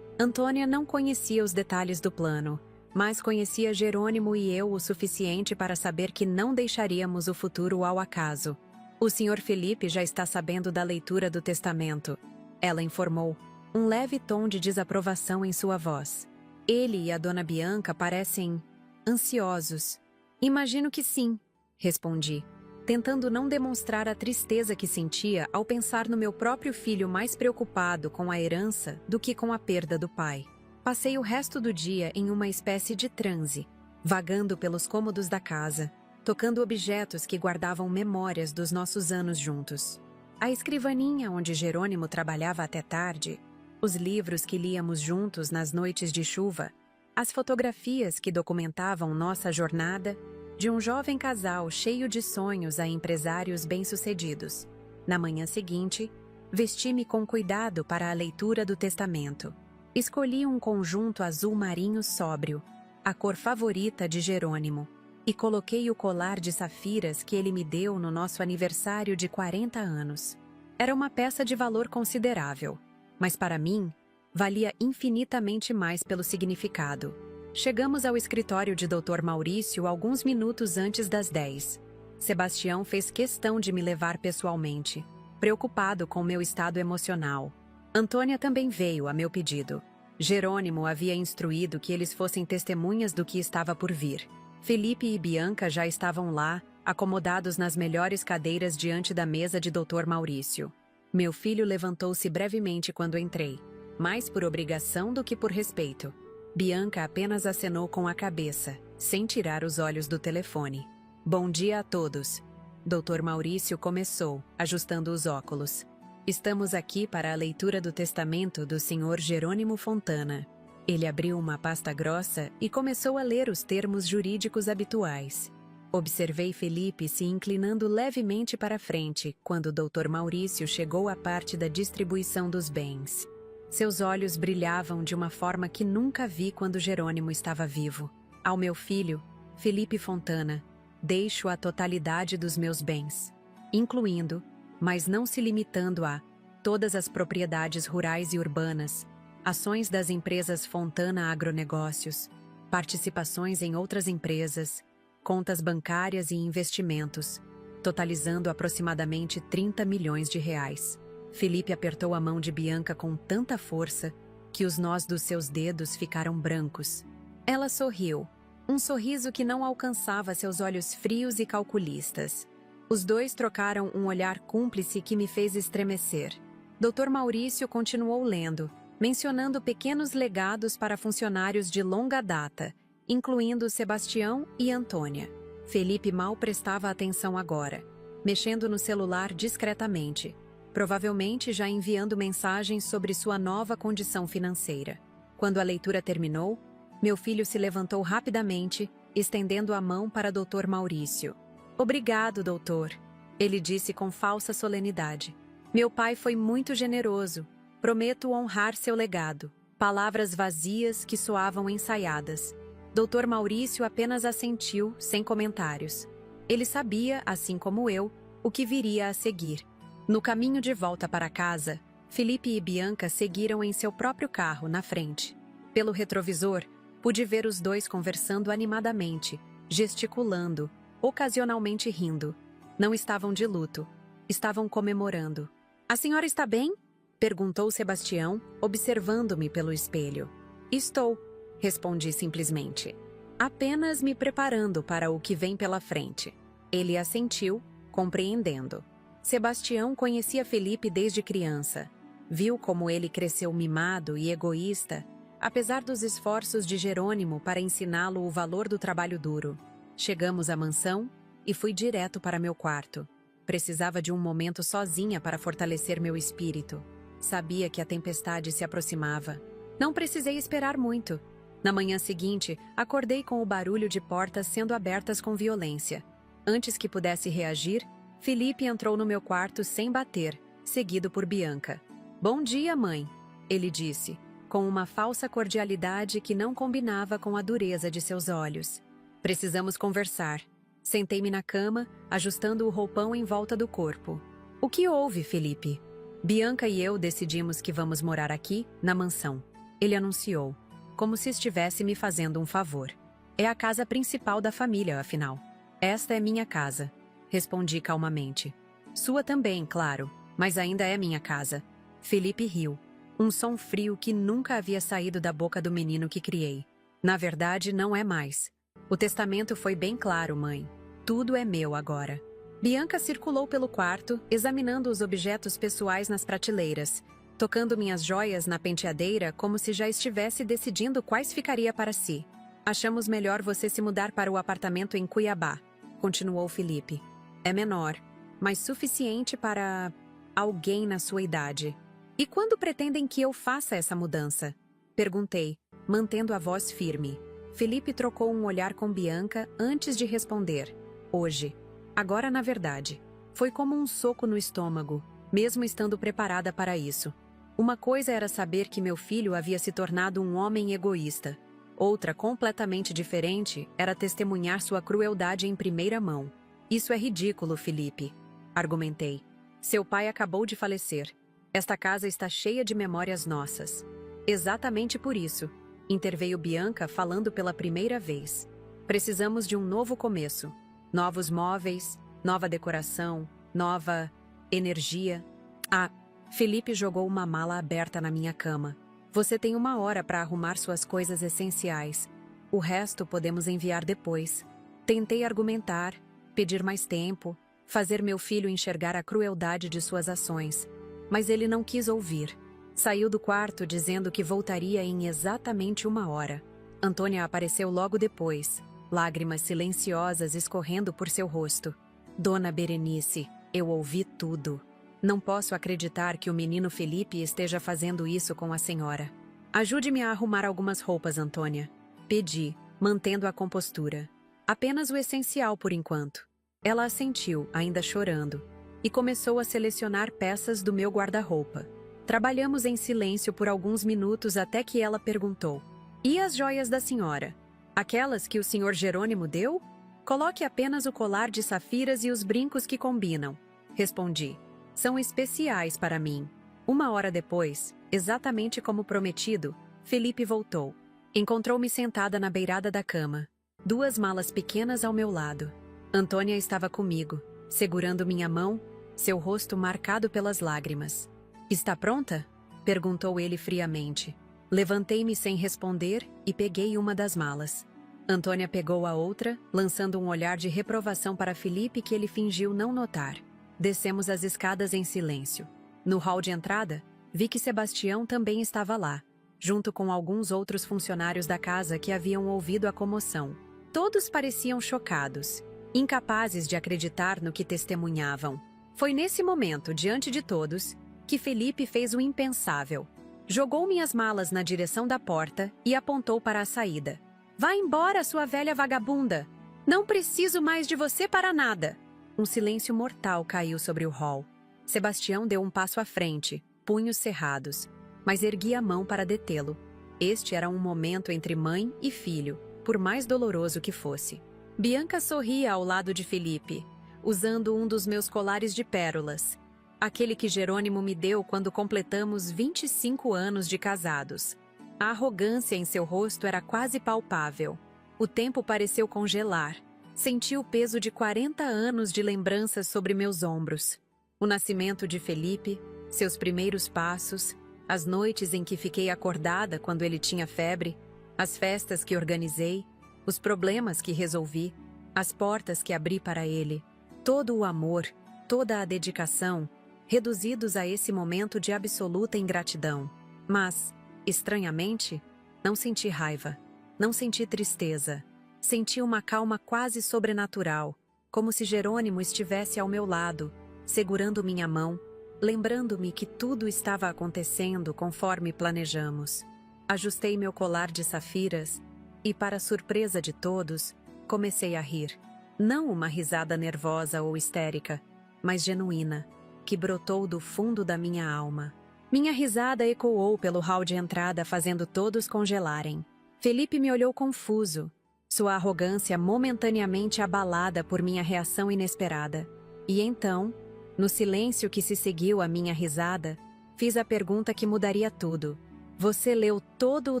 Antônia não conhecia os detalhes do plano, mas conhecia Jerônimo e eu o suficiente para saber que não deixaríamos o futuro ao acaso. "O Sr. Felipe já está sabendo da leitura do testamento", ela informou, um leve tom de desaprovação em sua voz. "Ele e a Dona Bianca parecem ansiosos." "Imagino que sim", respondi, tentando não demonstrar a tristeza que sentia ao pensar no meu próprio filho mais preocupado com a herança do que com a perda do pai. Passei o resto do dia em uma espécie de transe, vagando pelos cômodos da casa, tocando objetos que guardavam memórias dos nossos anos juntos. A escrivaninha onde Jerônimo trabalhava até tarde, os livros que líamos juntos nas noites de chuva, as fotografias que documentavam nossa jornada, de um jovem casal cheio de sonhos a empresários bem-sucedidos. Na manhã seguinte, vesti-me com cuidado para a leitura do testamento. Escolhi um conjunto azul marinho sóbrio, a cor favorita de Jerônimo, e coloquei o colar de safiras que ele me deu no nosso aniversário de 40 anos. Era uma peça de valor considerável, mas para mim, valia infinitamente mais pelo significado. Chegamos ao escritório de Dr. Maurício alguns minutos antes das 10. Sebastião fez questão de me levar pessoalmente, preocupado com meu estado emocional. Antônia também veio a meu pedido. Jerônimo havia instruído que eles fossem testemunhas do que estava por vir. Felipe e Bianca já estavam lá, acomodados nas melhores cadeiras diante da mesa de Dr. Maurício. Meu filho levantou-se brevemente quando entrei, mais por obrigação do que por respeito. Bianca apenas acenou com a cabeça, sem tirar os olhos do telefone. "Bom dia a todos." Dr. Maurício começou, ajustando os óculos. "Estamos aqui para a leitura do testamento do Sr. Jerônimo Fontana." Ele abriu uma pasta grossa e começou a ler os termos jurídicos habituais. Observei Felipe se inclinando levemente para frente quando o Dr. Maurício chegou à parte da distribuição dos bens. Seus olhos brilhavam de uma forma que nunca vi quando Jerônimo estava vivo. "Ao meu filho, Felipe Fontana, deixo a totalidade dos meus bens, incluindo, mas não se limitando a, todas as propriedades rurais e urbanas, ações das empresas Fontana Agronegócios, participações em outras empresas, contas bancárias e investimentos, totalizando aproximadamente 30 milhões de reais." Felipe apertou a mão de Bianca com tanta força que os nós dos seus dedos ficaram brancos. Ela sorriu, um sorriso que não alcançava seus olhos frios e calculistas. Os dois trocaram um olhar cúmplice que me fez estremecer. Dr. Maurício continuou lendo, mencionando pequenos legados para funcionários de longa data, incluindo Sebastião e Antônia. Felipe mal prestava atenção agora, mexendo no celular discretamente, provavelmente já enviando mensagens sobre sua nova condição financeira. Quando a leitura terminou, meu filho se levantou rapidamente, estendendo a mão para Dr. Maurício. "Obrigado, doutor", ele disse com falsa solenidade. "Meu pai foi muito generoso. Prometo honrar seu legado." Palavras vazias que soavam ensaiadas. Dr. Maurício apenas assentiu, sem comentários. Ele sabia, assim como eu, o que viria a seguir. No caminho de volta para casa, Felipe e Bianca seguiram em seu próprio carro, na frente. Pelo retrovisor, pude ver os dois conversando animadamente, gesticulando, ocasionalmente rindo. Não estavam de luto. Estavam comemorando. "A senhora está bem?" perguntou Sebastião, observando-me pelo espelho. "Estou", respondi simplesmente. "Apenas me preparando para o que vem pela frente." Ele assentiu, compreendendo. Sebastião conhecia Felipe desde criança. Viu como ele cresceu mimado e egoísta, apesar dos esforços de Jerônimo para ensiná-lo o valor do trabalho duro. Chegamos à mansão e fui direto para meu quarto. Precisava de um momento sozinha para fortalecer meu espírito. Sabia que a tempestade se aproximava. Não precisei esperar muito. Na manhã seguinte, acordei com o barulho de portas sendo abertas com violência. Antes que pudesse reagir, Felipe entrou no meu quarto sem bater, seguido por Bianca. "Bom dia, mãe", ele disse, com uma falsa cordialidade que não combinava com a dureza de seus olhos. "Precisamos conversar." Sentei-me na cama, ajustando o roupão em volta do corpo. "O que houve, Felipe?" "Bianca e eu decidimos que vamos morar aqui, na mansão", ele anunciou, como se estivesse me fazendo um favor. "É a casa principal da família, afinal." "Esta é minha casa", respondi calmamente. "Sua também, claro, mas ainda é minha casa." Felipe riu. Um som frio que nunca havia saído da boca do menino que criei. "Na verdade, não é mais. O testamento foi bem claro, mãe. Tudo é meu agora." Bianca circulou pelo quarto, examinando os objetos pessoais nas prateleiras, tocando minhas joias na penteadeira como se já estivesse decidindo quais ficaria para si. "Achamos melhor você se mudar para o apartamento em Cuiabá", continuou Felipe. "É menor, mas suficiente para alguém na sua idade." "E quando pretendem que eu faça essa mudança?" perguntei, mantendo a voz firme. Felipe trocou um olhar com Bianca antes de responder. "Hoje." Agora, na verdade. Foi como um soco no estômago, mesmo estando preparada para isso. Uma coisa era saber que meu filho havia se tornado um homem egoísta. Outra, completamente diferente, era testemunhar sua crueldade em primeira mão. "Isso é ridículo, Felipe", argumentei. "Seu pai acabou de falecer. Esta casa está cheia de memórias nossas." "Exatamente por isso", interveio Bianca falando pela primeira vez. "Precisamos de um novo começo. Novos móveis, nova decoração, nova energia." "Ah." Felipe jogou uma mala aberta na minha cama. "Você tem 1 hora para arrumar suas coisas essenciais. O resto podemos enviar depois." Tentei argumentar, pedir mais tempo, fazer meu filho enxergar a crueldade de suas ações. Mas ele não quis ouvir. Saiu do quarto dizendo que voltaria em exatamente 1 hora. Antônia apareceu logo depois, lágrimas silenciosas escorrendo por seu rosto. "Dona Berenice, eu ouvi tudo. Não posso acreditar que o menino Felipe esteja fazendo isso com a senhora. Ajude-me a arrumar algumas roupas, Antônia." Pedi, mantendo a compostura. "Apenas o essencial por enquanto." Ela assentiu, ainda chorando, e começou a selecionar peças do meu guarda-roupa. Trabalhamos em silêncio por alguns minutos até que ela perguntou: "E as joias da senhora? Aquelas que o senhor Jerônimo deu? Coloque apenas o colar de safiras e os brincos que combinam." Respondi. "São especiais para mim." 1 hora depois, exatamente como prometido, Felipe voltou. Encontrou-me sentada na beirada da cama, 2 malas pequenas ao meu lado. Antônia estava comigo, segurando minha mão, seu rosto marcado pelas lágrimas. "Está pronta?" perguntou ele friamente. Levantei-me sem responder e peguei uma das malas. Antônia pegou a outra, lançando um olhar de reprovação para Felipe que ele fingiu não notar. Descemos as escadas em silêncio. No hall de entrada, vi que Sebastião também estava lá, junto com alguns outros funcionários da casa que haviam ouvido a comoção. Todos pareciam chocados, incapazes de acreditar no que testemunhavam. Foi nesse momento, diante de todos, que Felipe fez o impensável. Jogou minhas malas na direção da porta e apontou para a saída. "Vá embora, sua velha vagabunda! Não preciso mais de você para nada!" Um silêncio mortal caiu sobre o hall. Sebastião deu um passo à frente, punhos cerrados, mas ergui a mão para detê-lo. Este era um momento entre mãe e filho, por mais doloroso que fosse. Bianca sorria ao lado de Felipe, usando um dos meus colares de pérolas, aquele que Jerônimo me deu quando completamos 25 anos de casados. A arrogância em seu rosto era quase palpável. O tempo pareceu congelar. Senti o peso de 40 anos de lembranças sobre meus ombros. O nascimento de Felipe, seus primeiros passos, as noites em que fiquei acordada quando ele tinha febre, as festas que organizei, os problemas que resolvi, as portas que abri para ele, todo o amor, toda a dedicação, reduzidos a esse momento de absoluta ingratidão. Mas, estranhamente, não senti raiva, não senti tristeza. Senti uma calma quase sobrenatural, como se Jerônimo estivesse ao meu lado, segurando minha mão, lembrando-me que tudo estava acontecendo conforme planejamos. Ajustei meu colar de safiras e, para surpresa de todos, comecei a rir. Não uma risada nervosa ou histérica, mas genuína, que brotou do fundo da minha alma. Minha risada ecoou pelo hall de entrada, fazendo todos congelarem. Felipe me olhou confuso, sua arrogância momentaneamente abalada por minha reação inesperada. E então, no silêncio que se seguiu à minha risada, fiz a pergunta que mudaria tudo. Você leu todo o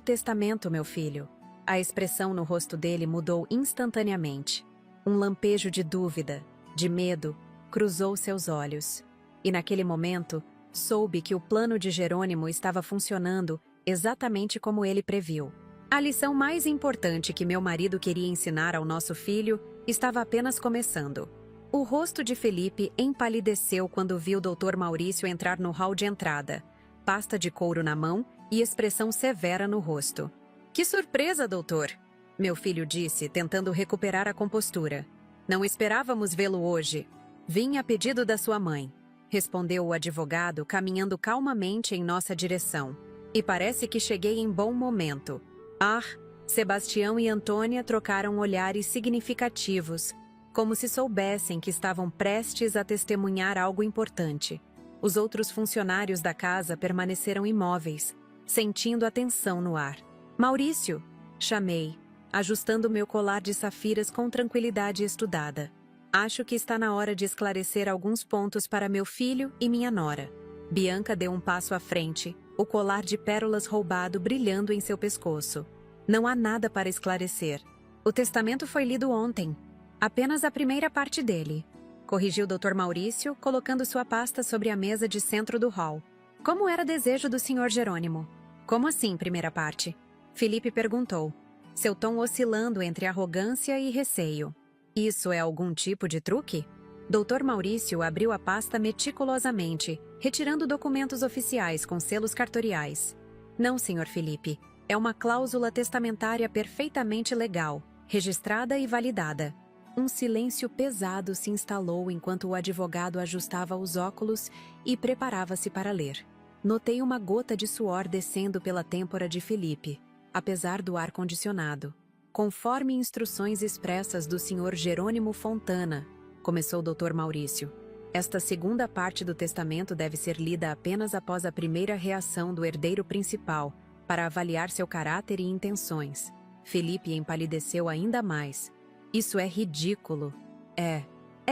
testamento, meu filho? A expressão no rosto dele mudou instantaneamente. Um lampejo de dúvida, de medo, cruzou seus olhos. E naquele momento, soube que o plano de Jerônimo estava funcionando exatamente como ele previu. A lição mais importante que meu marido queria ensinar ao nosso filho estava apenas começando. O rosto de Felipe empalideceu quando viu o Dr. Maurício entrar no hall de entrada, pasta de couro na mão e expressão severa no rosto. "Que surpresa, doutor!" meu filho disse, tentando recuperar a compostura. "Não esperávamos vê-lo hoje. Vim a pedido da sua mãe", respondeu o advogado, caminhando calmamente em nossa direção. "E parece que cheguei em bom momento." Ah, Sebastião e Antônia trocaram olhares significativos, como se soubessem que estavam prestes a testemunhar algo importante. Os outros funcionários da casa permaneceram imóveis, sentindo a tensão no ar. "Maurício!" chamei, ajustando meu colar de safiras com tranquilidade estudada. "Acho que está na hora de esclarecer alguns pontos para meu filho e minha nora." Bianca deu um passo à frente, o colar de pérolas roubado brilhando em seu pescoço. "Não há nada para esclarecer. O testamento foi lido ontem. Apenas a primeira parte dele", corrigiu o Dr. Maurício, colocando sua pasta sobre a mesa de centro do hall. "Como era desejo do Sr. Jerônimo?" "Como assim, primeira parte?" Felipe perguntou, seu tom oscilando entre arrogância e receio. "Isso é algum tipo de truque?" Dr. Maurício abriu a pasta meticulosamente, retirando documentos oficiais com selos cartoriais. "Não, Sr. Felipe. É uma cláusula testamentária perfeitamente legal, registrada e validada." Um silêncio pesado se instalou enquanto o advogado ajustava os óculos e preparava-se para ler. Notei uma gota de suor descendo pela têmpora de Felipe, apesar do ar-condicionado. "Conforme instruções expressas do Sr. Jerônimo Fontana", começou o Dr. Maurício. "Esta segunda parte do testamento deve ser lida apenas após a primeira reação do herdeiro principal, para avaliar seu caráter e intenções." Felipe empalideceu ainda mais. "Isso é ridículo." É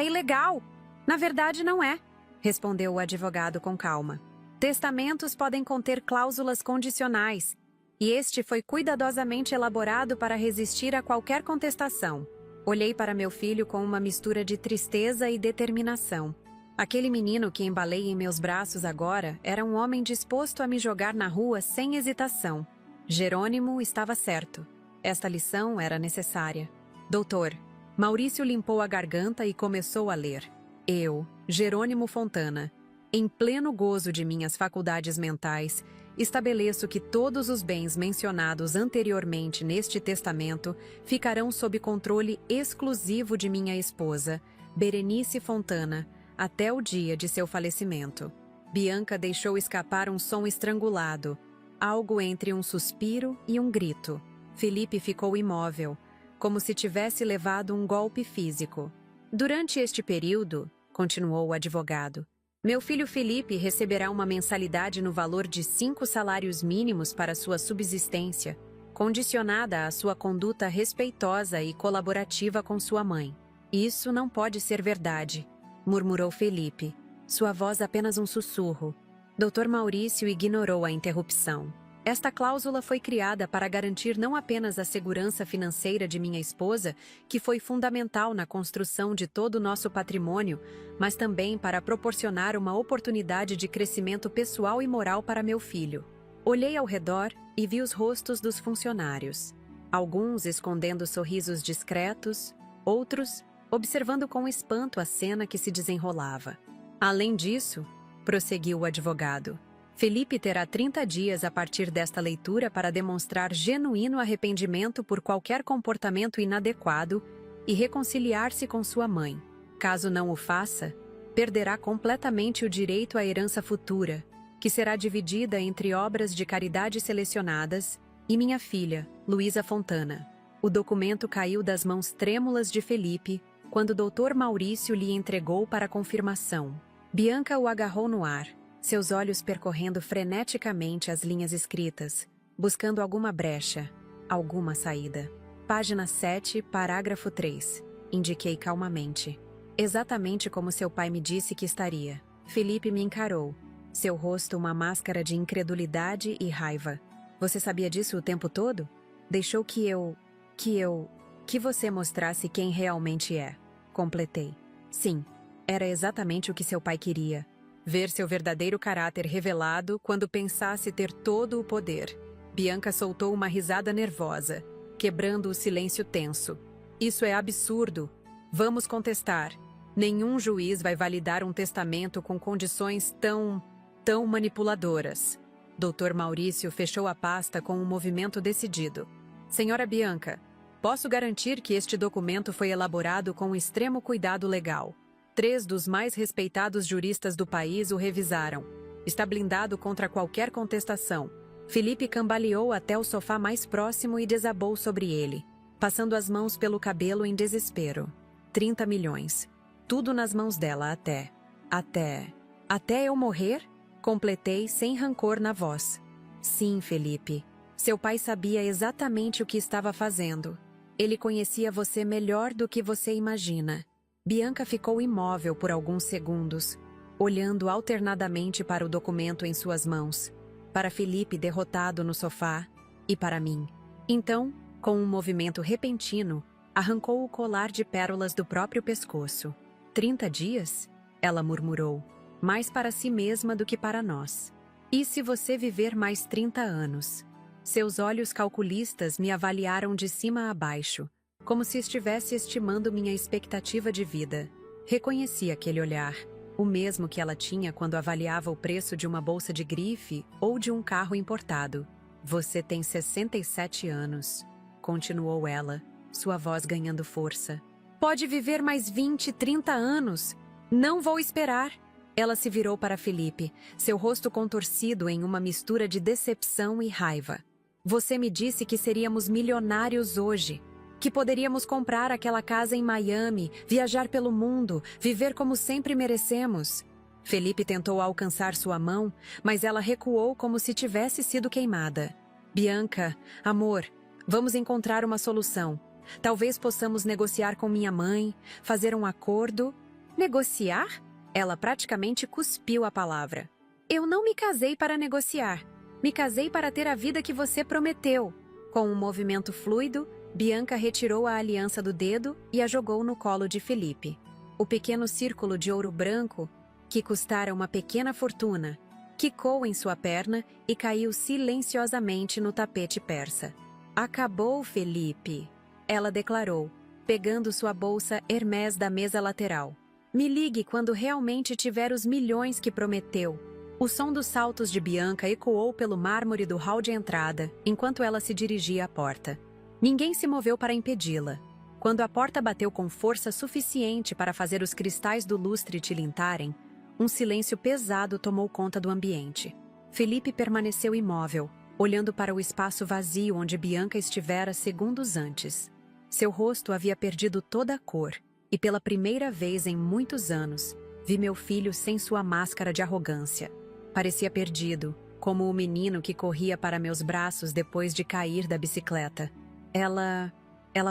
ilegal." "Na verdade, não é", respondeu o advogado com calma. "Testamentos podem conter cláusulas condicionais, e este foi cuidadosamente elaborado para resistir a qualquer contestação." Olhei para meu filho com uma mistura de tristeza e determinação. Aquele menino que embalei em meus braços agora era um homem disposto a me jogar na rua sem hesitação. Jerônimo estava certo. Esta lição era necessária. "Doutor." Maurício limpou a garganta e começou a ler. "Eu, Jerônimo Fontana, em pleno gozo de minhas faculdades mentais, estabeleço que todos os bens mencionados anteriormente neste testamento ficarão sob controle exclusivo de minha esposa, Berenice Fontana, até o dia de seu falecimento." Bianca deixou escapar um som estrangulado, algo entre um suspiro e um grito. Felipe ficou imóvel, como se tivesse levado um golpe físico. "Durante este período", continuou o advogado, Meu filho Felipe receberá uma mensalidade no valor de 5 salários mínimos para sua subsistência, condicionada à sua conduta respeitosa e colaborativa com sua mãe. Isso não pode ser verdade, murmurou Felipe, sua voz apenas um sussurro. Dr. Maurício ignorou a interrupção. Esta cláusula foi criada para garantir não apenas a segurança financeira de minha esposa, que foi fundamental na construção de todo o nosso patrimônio, mas também para proporcionar uma oportunidade de crescimento pessoal e moral para meu filho. Olhei ao redor e vi os rostos dos funcionários. Alguns escondendo sorrisos discretos, outros observando com espanto a cena que se desenrolava. Além disso, prosseguiu o advogado, Felipe terá 30 dias a partir desta leitura para demonstrar genuíno arrependimento por qualquer comportamento inadequado e reconciliar-se com sua mãe. Caso não o faça, perderá completamente o direito à herança futura, que será dividida entre obras de caridade selecionadas e minha filha, Luísa Fontana. O documento caiu das mãos trêmulas de Felipe quando o Dr. Maurício lhe entregou para confirmação. Bianca o agarrou no ar, seus olhos percorrendo freneticamente as linhas escritas, buscando alguma brecha, alguma saída. Página 7, parágrafo 3. Indiquei calmamente. Exatamente como seu pai me disse que estaria. Felipe me encarou, seu rosto uma máscara de incredulidade e raiva. Você sabia disso o tempo todo? Deixou que você mostrasse quem realmente é. Completei. Sim, era exatamente o que seu pai queria. Ver seu verdadeiro caráter revelado quando pensasse ter todo o poder. Bianca soltou uma risada nervosa, quebrando o silêncio tenso. Isso é absurdo. Vamos contestar. Nenhum juiz vai validar um testamento com condições tão manipuladoras. Dr. Maurício fechou a pasta com um movimento decidido. Senhora Bianca, posso garantir que este documento foi elaborado com extremo cuidado legal. 3 dos mais respeitados juristas do país o revisaram. Está blindado contra qualquer contestação. Felipe cambaleou até o sofá mais próximo e desabou sobre ele, passando as mãos pelo cabelo em desespero. 30 milhões. Tudo nas mãos dela Até eu morrer? Completei sem rancor na voz. Sim, Felipe. Seu pai sabia exatamente o que estava fazendo. Ele conhecia você melhor do que você imagina. Bianca ficou imóvel por alguns segundos, olhando alternadamente para o documento em suas mãos, para Felipe derrotado no sofá e para mim. Então, com um movimento repentino, arrancou o colar de pérolas do próprio pescoço. 30 dias? Ela murmurou, mais para si mesma do que para nós. E se você viver mais 30 anos? Seus olhos calculistas me avaliaram de cima a baixo, como se estivesse estimando minha expectativa de vida. Reconheci aquele olhar, o mesmo que ela tinha quando avaliava o preço de uma bolsa de grife ou de um carro importado. Você tem 67 anos, continuou ela, sua voz ganhando força. Pode viver mais 20, 30 anos. Não vou esperar. Ela se virou para Felipe, seu rosto contorcido em uma mistura de decepção e raiva. Você me disse que seríamos milionários hoje, que poderíamos comprar aquela casa em Miami, viajar pelo mundo, viver como sempre merecemos. Felipe tentou alcançar sua mão, mas ela recuou como se tivesse sido queimada. Bianca, amor, vamos encontrar uma solução. Talvez possamos negociar com minha mãe, fazer um acordo. Negociar? Ela praticamente cuspiu a palavra. Eu não me casei para negociar. Me casei para ter a vida que você prometeu. Com um movimento fluido, Bianca retirou a aliança do dedo e a jogou no colo de Felipe. O pequeno círculo de ouro branco, que custara uma pequena fortuna, quicou em sua perna e caiu silenciosamente no tapete persa. Acabou, Felipe, ela declarou, pegando sua bolsa Hermès da mesa lateral. Me ligue quando realmente tiver os milhões que prometeu. O som dos saltos de Bianca ecoou pelo mármore do hall de entrada, enquanto ela se dirigia à porta. Ninguém se moveu para impedi-la. Quando a porta bateu com força suficiente para fazer os cristais do lustre tilintarem, um silêncio pesado tomou conta do ambiente. Felipe permaneceu imóvel, olhando para o espaço vazio onde Bianca estivera segundos antes. Seu rosto havia perdido toda a cor, e pela primeira vez em muitos anos, Vi meu filho sem sua máscara de arrogância. Parecia perdido, como o menino que corria para meus braços depois de cair da bicicleta. Ela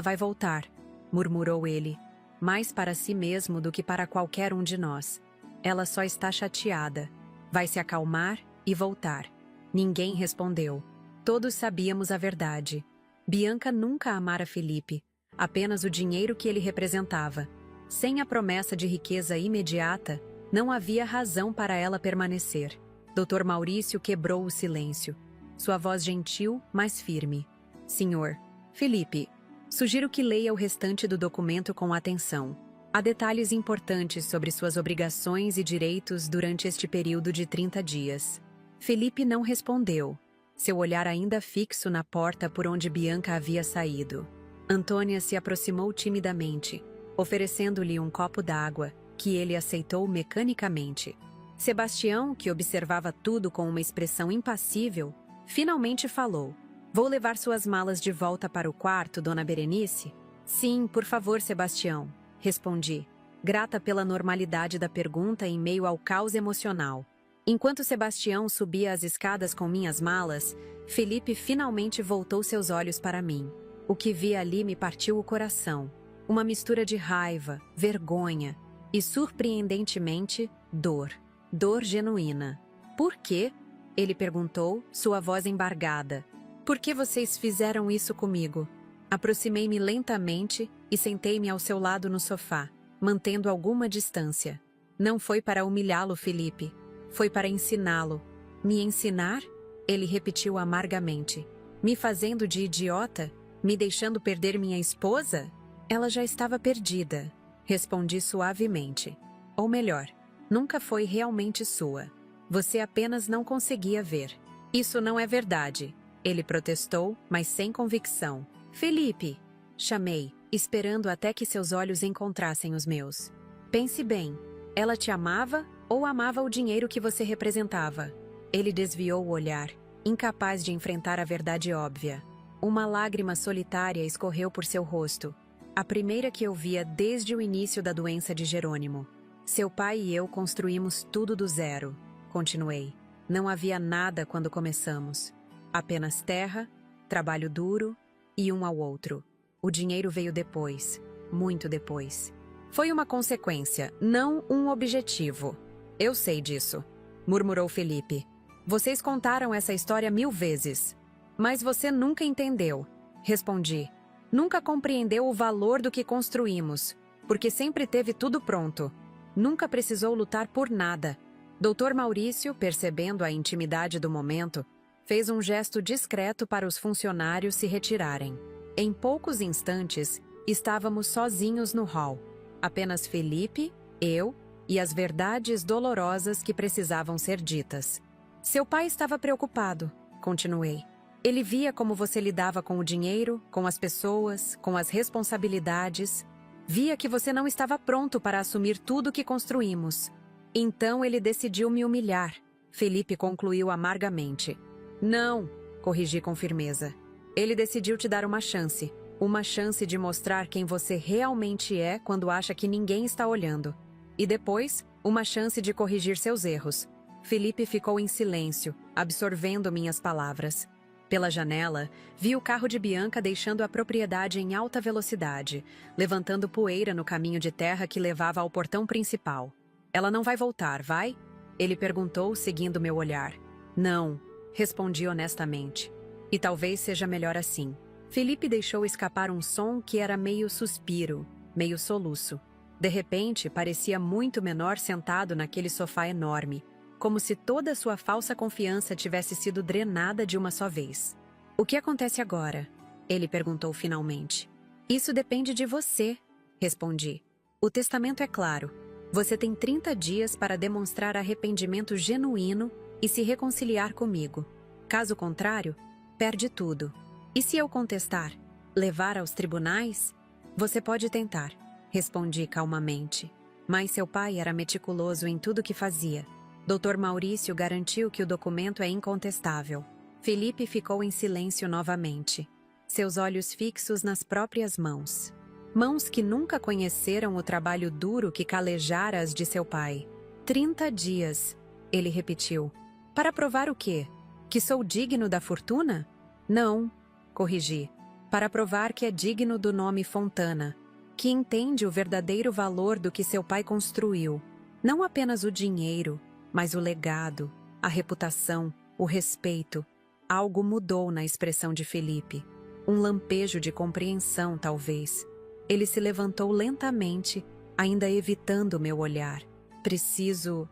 vai voltar, murmurou ele, mais para si mesmo do que para qualquer um de nós. Ela só está chateada. Vai se acalmar e voltar. Ninguém respondeu. Todos sabíamos a verdade. Bianca nunca amara Felipe, apenas o dinheiro que ele representava. Sem a promessa de riqueza imediata, não havia razão para ela permanecer. Dr. Maurício quebrou o silêncio. Sua voz gentil, mas firme. Senhor, Felipe, sugiro que leia o restante do documento com atenção. Há detalhes importantes sobre suas obrigações e direitos durante este período de 30 dias. Felipe não respondeu, seu olhar ainda fixo na porta por onde Bianca havia saído. Antônia se aproximou timidamente, oferecendo-lhe um copo d'água, que ele aceitou mecanicamente. Sebastião, que observava tudo com uma expressão impassível, finalmente falou. Vou levar suas malas de volta para o quarto, dona Berenice? Sim, por favor, Sebastião, respondi, grata pela normalidade da pergunta em meio ao caos emocional. Enquanto Sebastião subia as escadas com minhas malas, Felipe finalmente voltou seus olhos para mim. O que vi ali me partiu o coração. Uma mistura de raiva, vergonha e, surpreendentemente, dor. Dor genuína. Por quê? Ele perguntou, sua voz embargada. Por que vocês fizeram isso comigo? Aproximei-me lentamente e sentei-me ao seu lado no sofá, mantendo alguma distância. Não foi para humilhá-lo, Felipe. Foi para ensiná-lo. Me ensinar? Ele repetiu amargamente. Me fazendo de idiota? Me deixando perder minha esposa? Ela já estava perdida, respondi suavemente. Ou melhor, nunca foi realmente sua. Você apenas não conseguia ver. Isso não é verdade, ele protestou, mas sem convicção. Felipe, chamei, esperando até que seus olhos encontrassem os meus. Pense bem, ela te amava ou amava o dinheiro que você representava? Ele desviou o olhar, incapaz de enfrentar a verdade óbvia. Uma lágrima solitária escorreu por seu rosto, a primeira que eu via desde o início da doença de Jerônimo. Seu pai e eu construímos tudo do zero, continuei. Não havia nada quando começamos. Apenas terra, trabalho duro e um ao outro. O dinheiro veio depois, muito depois. Foi uma consequência, não um objetivo. Eu sei disso, murmurou Felipe. Vocês contaram essa história 1000 vezes. Mas você nunca entendeu, respondi. Nunca compreendeu o valor do que construímos, porque sempre teve tudo pronto. Nunca precisou lutar por nada. Dr. Maurício, percebendo a intimidade do momento, fez um gesto discreto para os funcionários se retirarem. Em poucos instantes, estávamos sozinhos no hall. Apenas Felipe, eu e as verdades dolorosas que precisavam ser ditas. Seu pai estava preocupado, continuei. Ele via como você lidava com o dinheiro, com as pessoas, com as responsabilidades. Via que você não estava pronto para assumir tudo que construímos. Então ele decidiu me humilhar, Felipe concluiu amargamente. Não, corrigi com firmeza. Ele decidiu te dar uma chance de mostrar quem você realmente é quando acha que ninguém está olhando. E depois, uma chance de corrigir seus erros. Felipe ficou em silêncio, absorvendo minhas palavras. Pela janela, vi o carro de Bianca deixando a propriedade em alta velocidade, levantando poeira no caminho de terra que levava ao portão principal. Ela não vai voltar, vai? Ele perguntou, seguindo meu olhar. Não, respondi honestamente. E talvez seja melhor assim. Felipe deixou escapar um som que era meio suspiro, meio soluço. De repente, parecia muito menor sentado naquele sofá enorme, como se toda sua falsa confiança tivesse sido drenada de uma só vez. O que acontece agora? Ele perguntou finalmente. Isso depende de você, respondi. O testamento é claro. Você tem 30 dias para demonstrar arrependimento genuíno e se reconciliar comigo. Caso contrário, perde tudo. E se eu contestar? Levar aos tribunais? Você pode tentar, respondi calmamente. Mas seu pai era meticuloso em tudo que fazia. Dr. Maurício garantiu que o documento é incontestável. Felipe ficou em silêncio novamente, seus olhos fixos nas próprias mãos. Mãos que nunca conheceram o trabalho duro que calejara as de seu pai. 30 dias, ele repetiu. Para provar o quê? Que sou digno da fortuna? Não, corrigi. Para provar que é digno do nome Fontana, que entende o verdadeiro valor do que seu pai construiu. Não apenas o dinheiro, mas o legado, a reputação, o respeito. Algo mudou na expressão de Felipe. Um lampejo de compreensão, talvez. Ele se levantou lentamente, ainda evitando meu olhar. Preciso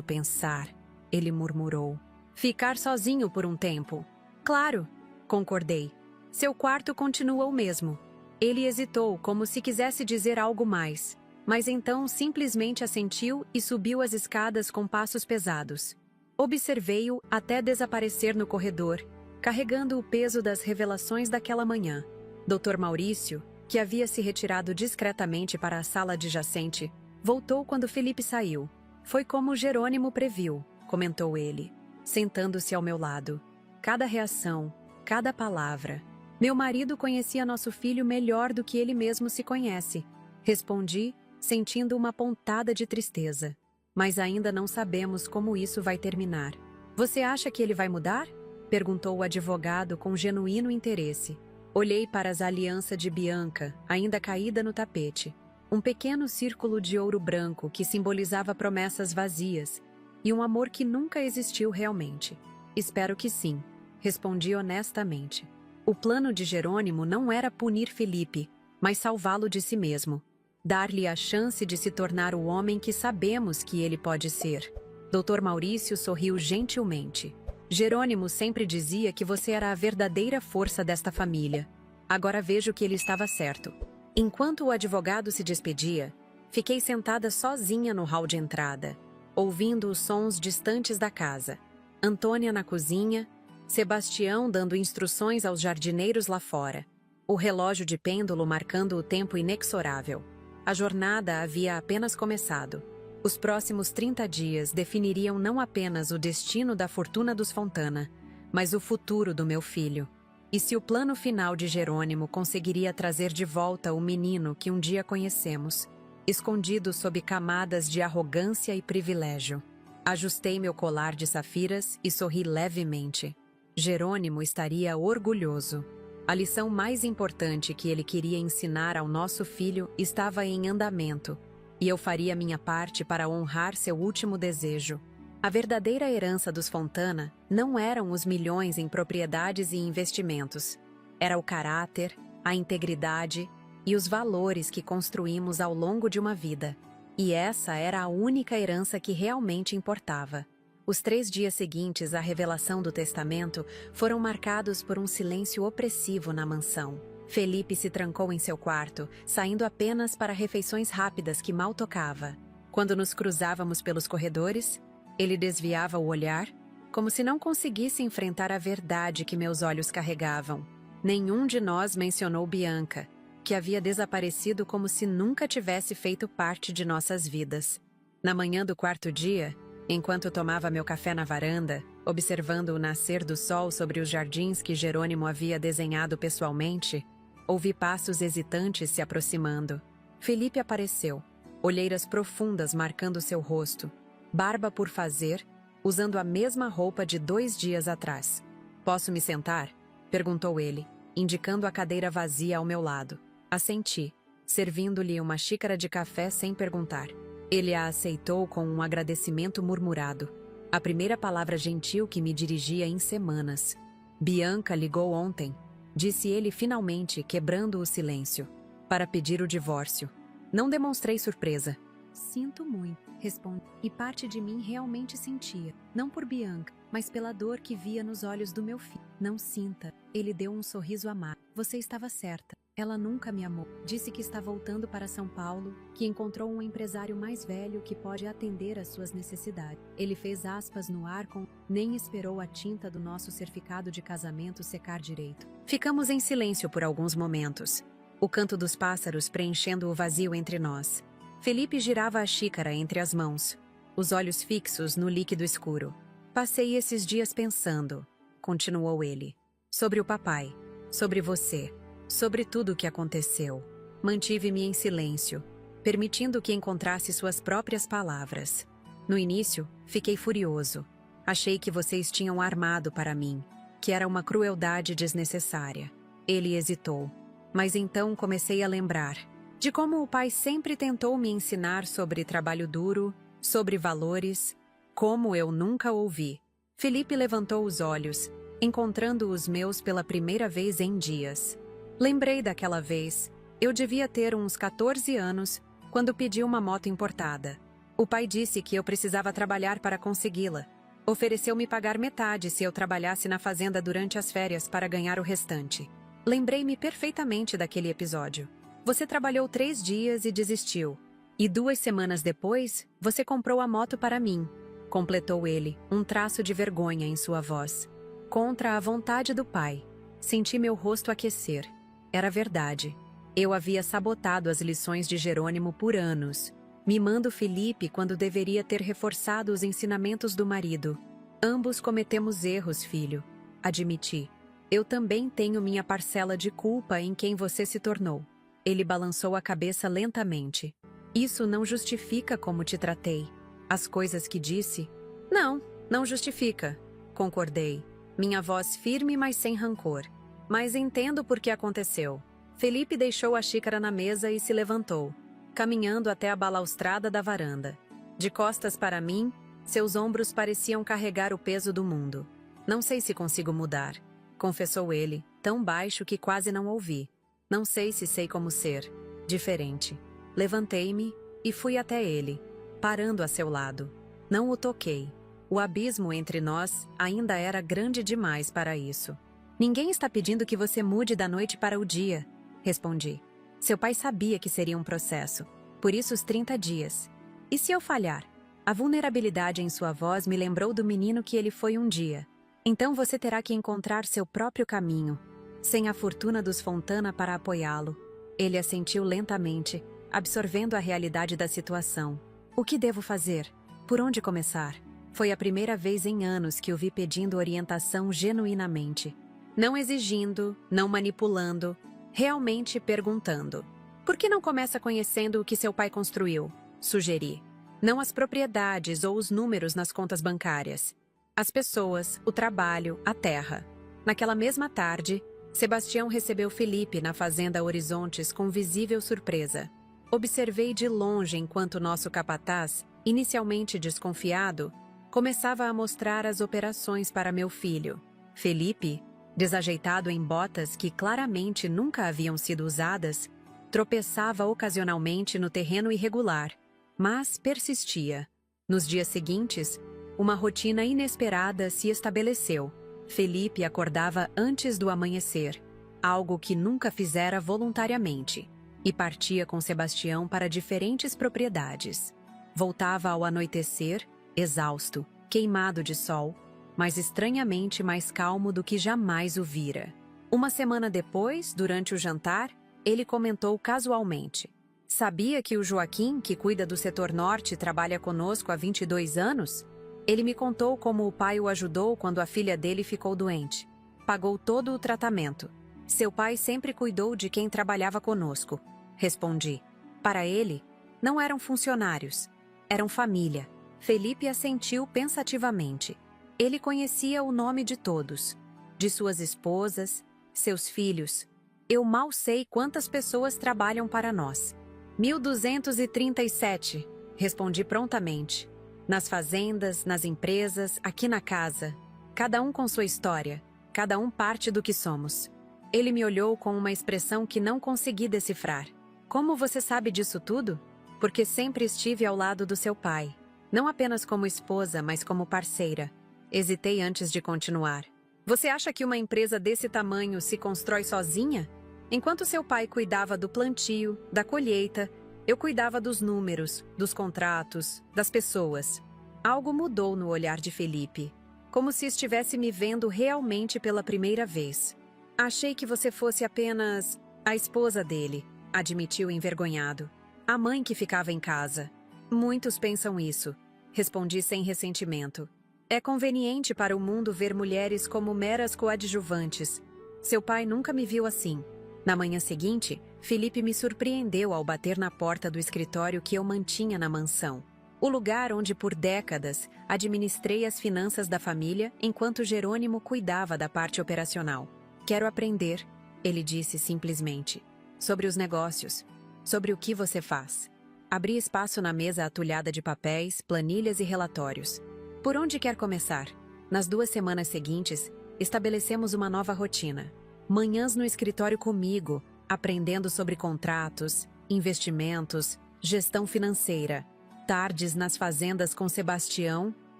pensar, ele murmurou. Ficar sozinho por um tempo. Claro, concordei. Seu quarto continua o mesmo. Ele hesitou, como se quisesse dizer algo mais, mas então simplesmente assentiu e subiu as escadas com passos pesados. Observei-o até desaparecer no corredor, carregando o peso das revelações daquela manhã. Dr. Maurício, que havia se retirado discretamente para a sala adjacente, voltou quando Felipe saiu. Foi como Jerônimo previu, comentou ele, sentando-se ao meu lado. Cada reação, cada palavra. Meu marido conhecia nosso filho melhor do que ele mesmo se conhece. Respondi, sentindo uma pontada de tristeza. Mas ainda não sabemos como isso vai terminar. Você acha que ele vai mudar? Perguntou o advogado com genuíno interesse. Olhei para as alianças de Bianca, ainda caída no tapete. Um pequeno círculo de ouro branco que simbolizava promessas vazias e um amor que nunca existiu realmente. Espero que sim, respondi honestamente. O plano de Jerônimo não era punir Felipe, mas salvá-lo de si mesmo. Dar-lhe a chance de se tornar o homem que sabemos que ele pode ser. Dr. Maurício sorriu gentilmente. Jerônimo sempre dizia que você era a verdadeira força desta família. Agora vejo que ele estava certo. Enquanto o advogado se despedia, fiquei sentada sozinha no hall de entrada, ouvindo os sons distantes da casa. Antônia na cozinha, Sebastião dando instruções aos jardineiros lá fora. O relógio de pêndulo marcando o tempo inexorável. A jornada havia apenas começado. Os próximos 30 dias definiriam não apenas o destino da fortuna dos Fontana, mas o futuro do meu filho. E se o plano final de Jerônimo conseguiria trazer de volta o menino que um dia conhecemos, escondido sob camadas de arrogância e privilégio. Ajustei meu colar de safiras e sorri levemente. Jerônimo estaria orgulhoso. A lição mais importante que ele queria ensinar ao nosso filho estava em andamento, e eu faria minha parte para honrar seu último desejo. A verdadeira herança dos Fontana não eram os milhões em propriedades e investimentos. Era o caráter, a integridade e os valores que construímos ao longo de uma vida. E essa era a única herança que realmente importava. Os 3 dias seguintes à revelação do testamento foram marcados por um silêncio opressivo na mansão. Felipe se trancou em seu quarto, saindo apenas para refeições rápidas que mal tocava. Quando nos cruzávamos pelos corredores, ele desviava o olhar, como se não conseguisse enfrentar a verdade que meus olhos carregavam. Nenhum de nós mencionou Bianca, que havia desaparecido como se nunca tivesse feito parte de nossas vidas. Na manhã do 4º dia, enquanto tomava meu café na varanda, observando o nascer do sol sobre os jardins que Jerônimo havia desenhado pessoalmente, ouvi passos hesitantes se aproximando. Felipe apareceu, olheiras profundas marcando seu rosto, barba por fazer, usando a mesma roupa de 2 dias atrás. Posso me sentar? Perguntou ele, indicando a cadeira vazia ao meu lado. Assenti, servindo-lhe uma xícara de café sem perguntar. Ele a aceitou com um agradecimento murmurado. A primeira palavra gentil que me dirigia em semanas. Bianca ligou ontem, disse ele finalmente, quebrando o silêncio, para pedir o divórcio. Não demonstrei surpresa. Sinto muito, respondi, e parte de mim realmente sentia, não por Bianca, mas pela dor que via nos olhos do meu filho. Não sinta, ele deu um sorriso amargo. Você estava certa. Ela nunca me amou. Disse que está voltando para São Paulo, que encontrou um empresário mais velho que pode atender às suas necessidades. Ele fez aspas no ar nem esperou a tinta do nosso certificado de casamento secar direito. Ficamos em silêncio por alguns momentos. O canto dos pássaros preenchendo o vazio entre nós. Felipe girava a xícara entre as mãos, os olhos fixos no líquido escuro. Passei esses dias pensando, continuou ele, sobre o papai, sobre você, sobre tudo o que aconteceu. mantive-me em silêncio, permitindo que encontrasse suas próprias palavras. No início, fiquei furioso. Achei que vocês tinham armado para mim, que era uma crueldade desnecessária. Ele hesitou, mas então comecei a lembrar de como o pai sempre tentou me ensinar sobre trabalho duro, sobre valores, como eu nunca ouvi. Felipe levantou os olhos, encontrando os meus pela primeira vez em dias. Lembrei daquela vez. Eu devia ter uns 14 anos, quando pedi uma moto importada. O pai disse que eu precisava trabalhar para consegui-la. Ofereceu-me pagar metade se eu trabalhasse na fazenda durante as férias para ganhar o restante. Lembrei-me perfeitamente daquele episódio. Você trabalhou 3 dias e desistiu. E 2 semanas depois, você comprou a moto para mim, completou ele, um traço de vergonha em sua voz. Contra a vontade do pai. Senti meu rosto aquecer. Era verdade. Eu havia sabotado as lições de Jerônimo por anos, mimando Felipe quando deveria ter reforçado os ensinamentos do marido. Ambos cometemos erros, filho, admiti. Eu também tenho minha parcela de culpa em quem você se tornou. Ele balançou a cabeça lentamente. Isso não justifica como te tratei. As coisas que disse? Não justifica, concordei. Minha voz firme, mas sem rancor. Mas entendo por que aconteceu. Felipe deixou a xícara na mesa e se levantou, caminhando até a balaustrada da varanda. De costas para mim, seus ombros pareciam carregar o peso do mundo. Não sei se consigo mudar, confessou ele, tão baixo que quase não ouvi. Não sei se sei como ser diferente. Levantei-me e fui até ele, parando a seu lado. Não o toquei. O abismo entre nós ainda era grande demais para isso. Ninguém está pedindo que você mude da noite para o dia, respondi. Seu pai sabia que seria um processo, por isso os 30 dias. E se eu falhar? A vulnerabilidade em sua voz me lembrou do menino que ele foi um dia. Então você terá que encontrar seu próprio caminho, sem a fortuna dos Fontana para apoiá-lo. Ele assentiu lentamente, absorvendo a realidade da situação. O que devo fazer? Por onde começar? Foi a primeira vez em anos que o vi pedindo orientação genuinamente. Não exigindo, não manipulando, realmente perguntando. Por que não começa conhecendo o que seu pai construiu? Sugeri. Não as propriedades ou os números nas contas bancárias. As pessoas, o trabalho, a terra. Naquela mesma tarde, Sebastião recebeu Felipe na fazenda Horizontes com visível surpresa. Observei de longe enquanto nosso capataz, inicialmente desconfiado, começava a mostrar as operações para meu filho. Felipe, desajeitado em botas que claramente nunca haviam sido usadas, tropeçava ocasionalmente no terreno irregular, mas persistia. Nos dias seguintes, uma rotina inesperada se estabeleceu. Felipe acordava antes do amanhecer, algo que nunca fizera voluntariamente, e partia com Sebastião para diferentes propriedades. Voltava ao anoitecer, exausto, queimado de sol, mas estranhamente mais calmo do que jamais o vira. Uma semana depois, durante o jantar, ele comentou casualmente: "Sabia que o Joaquim, que cuida do setor norte, trabalha conosco há 22 anos? Ele me contou como o pai o ajudou quando a filha dele ficou doente. Pagou todo o tratamento. Seu pai sempre cuidou de quem trabalhava conosco", respondi. Para ele, não eram funcionários, eram família. Felipe assentiu pensativamente. Ele conhecia o nome de todos, de suas esposas, seus filhos. Eu mal sei quantas pessoas trabalham para nós. 1237, respondi prontamente. Nas fazendas, nas empresas, aqui na casa. Cada um com sua história, cada um parte do que somos. Ele me olhou com uma expressão que não consegui decifrar. Como você sabe disso tudo? Porque sempre estive ao lado do seu pai. Não apenas como esposa, mas como parceira. Hesitei antes de continuar. Você acha que uma empresa desse tamanho se constrói sozinha? Enquanto seu pai cuidava do plantio, da colheita, eu cuidava dos números, dos contratos, das pessoas. Algo mudou no olhar de Felipe, como se estivesse me vendo realmente pela primeira vez. Achei que você fosse apenas a esposa dele, admitiu envergonhado. A mãe que ficava em casa. Muitos pensam isso, respondi sem ressentimento. É conveniente para o mundo ver mulheres como meras coadjuvantes. Seu pai nunca me viu assim. Na manhã seguinte, Felipe me surpreendeu ao bater na porta do escritório que eu mantinha na mansão. O lugar onde por décadas administrei as finanças da família enquanto Jerônimo cuidava da parte operacional. Quero aprender, ele disse simplesmente, sobre os negócios, sobre o que você faz. Abri espaço na mesa atulhada de papéis, planilhas e relatórios. Por onde quer começar? Nas 2 semanas seguintes, estabelecemos uma nova rotina. Manhãs no escritório comigo, aprendendo sobre contratos, investimentos, gestão financeira. Tardes nas fazendas com Sebastião,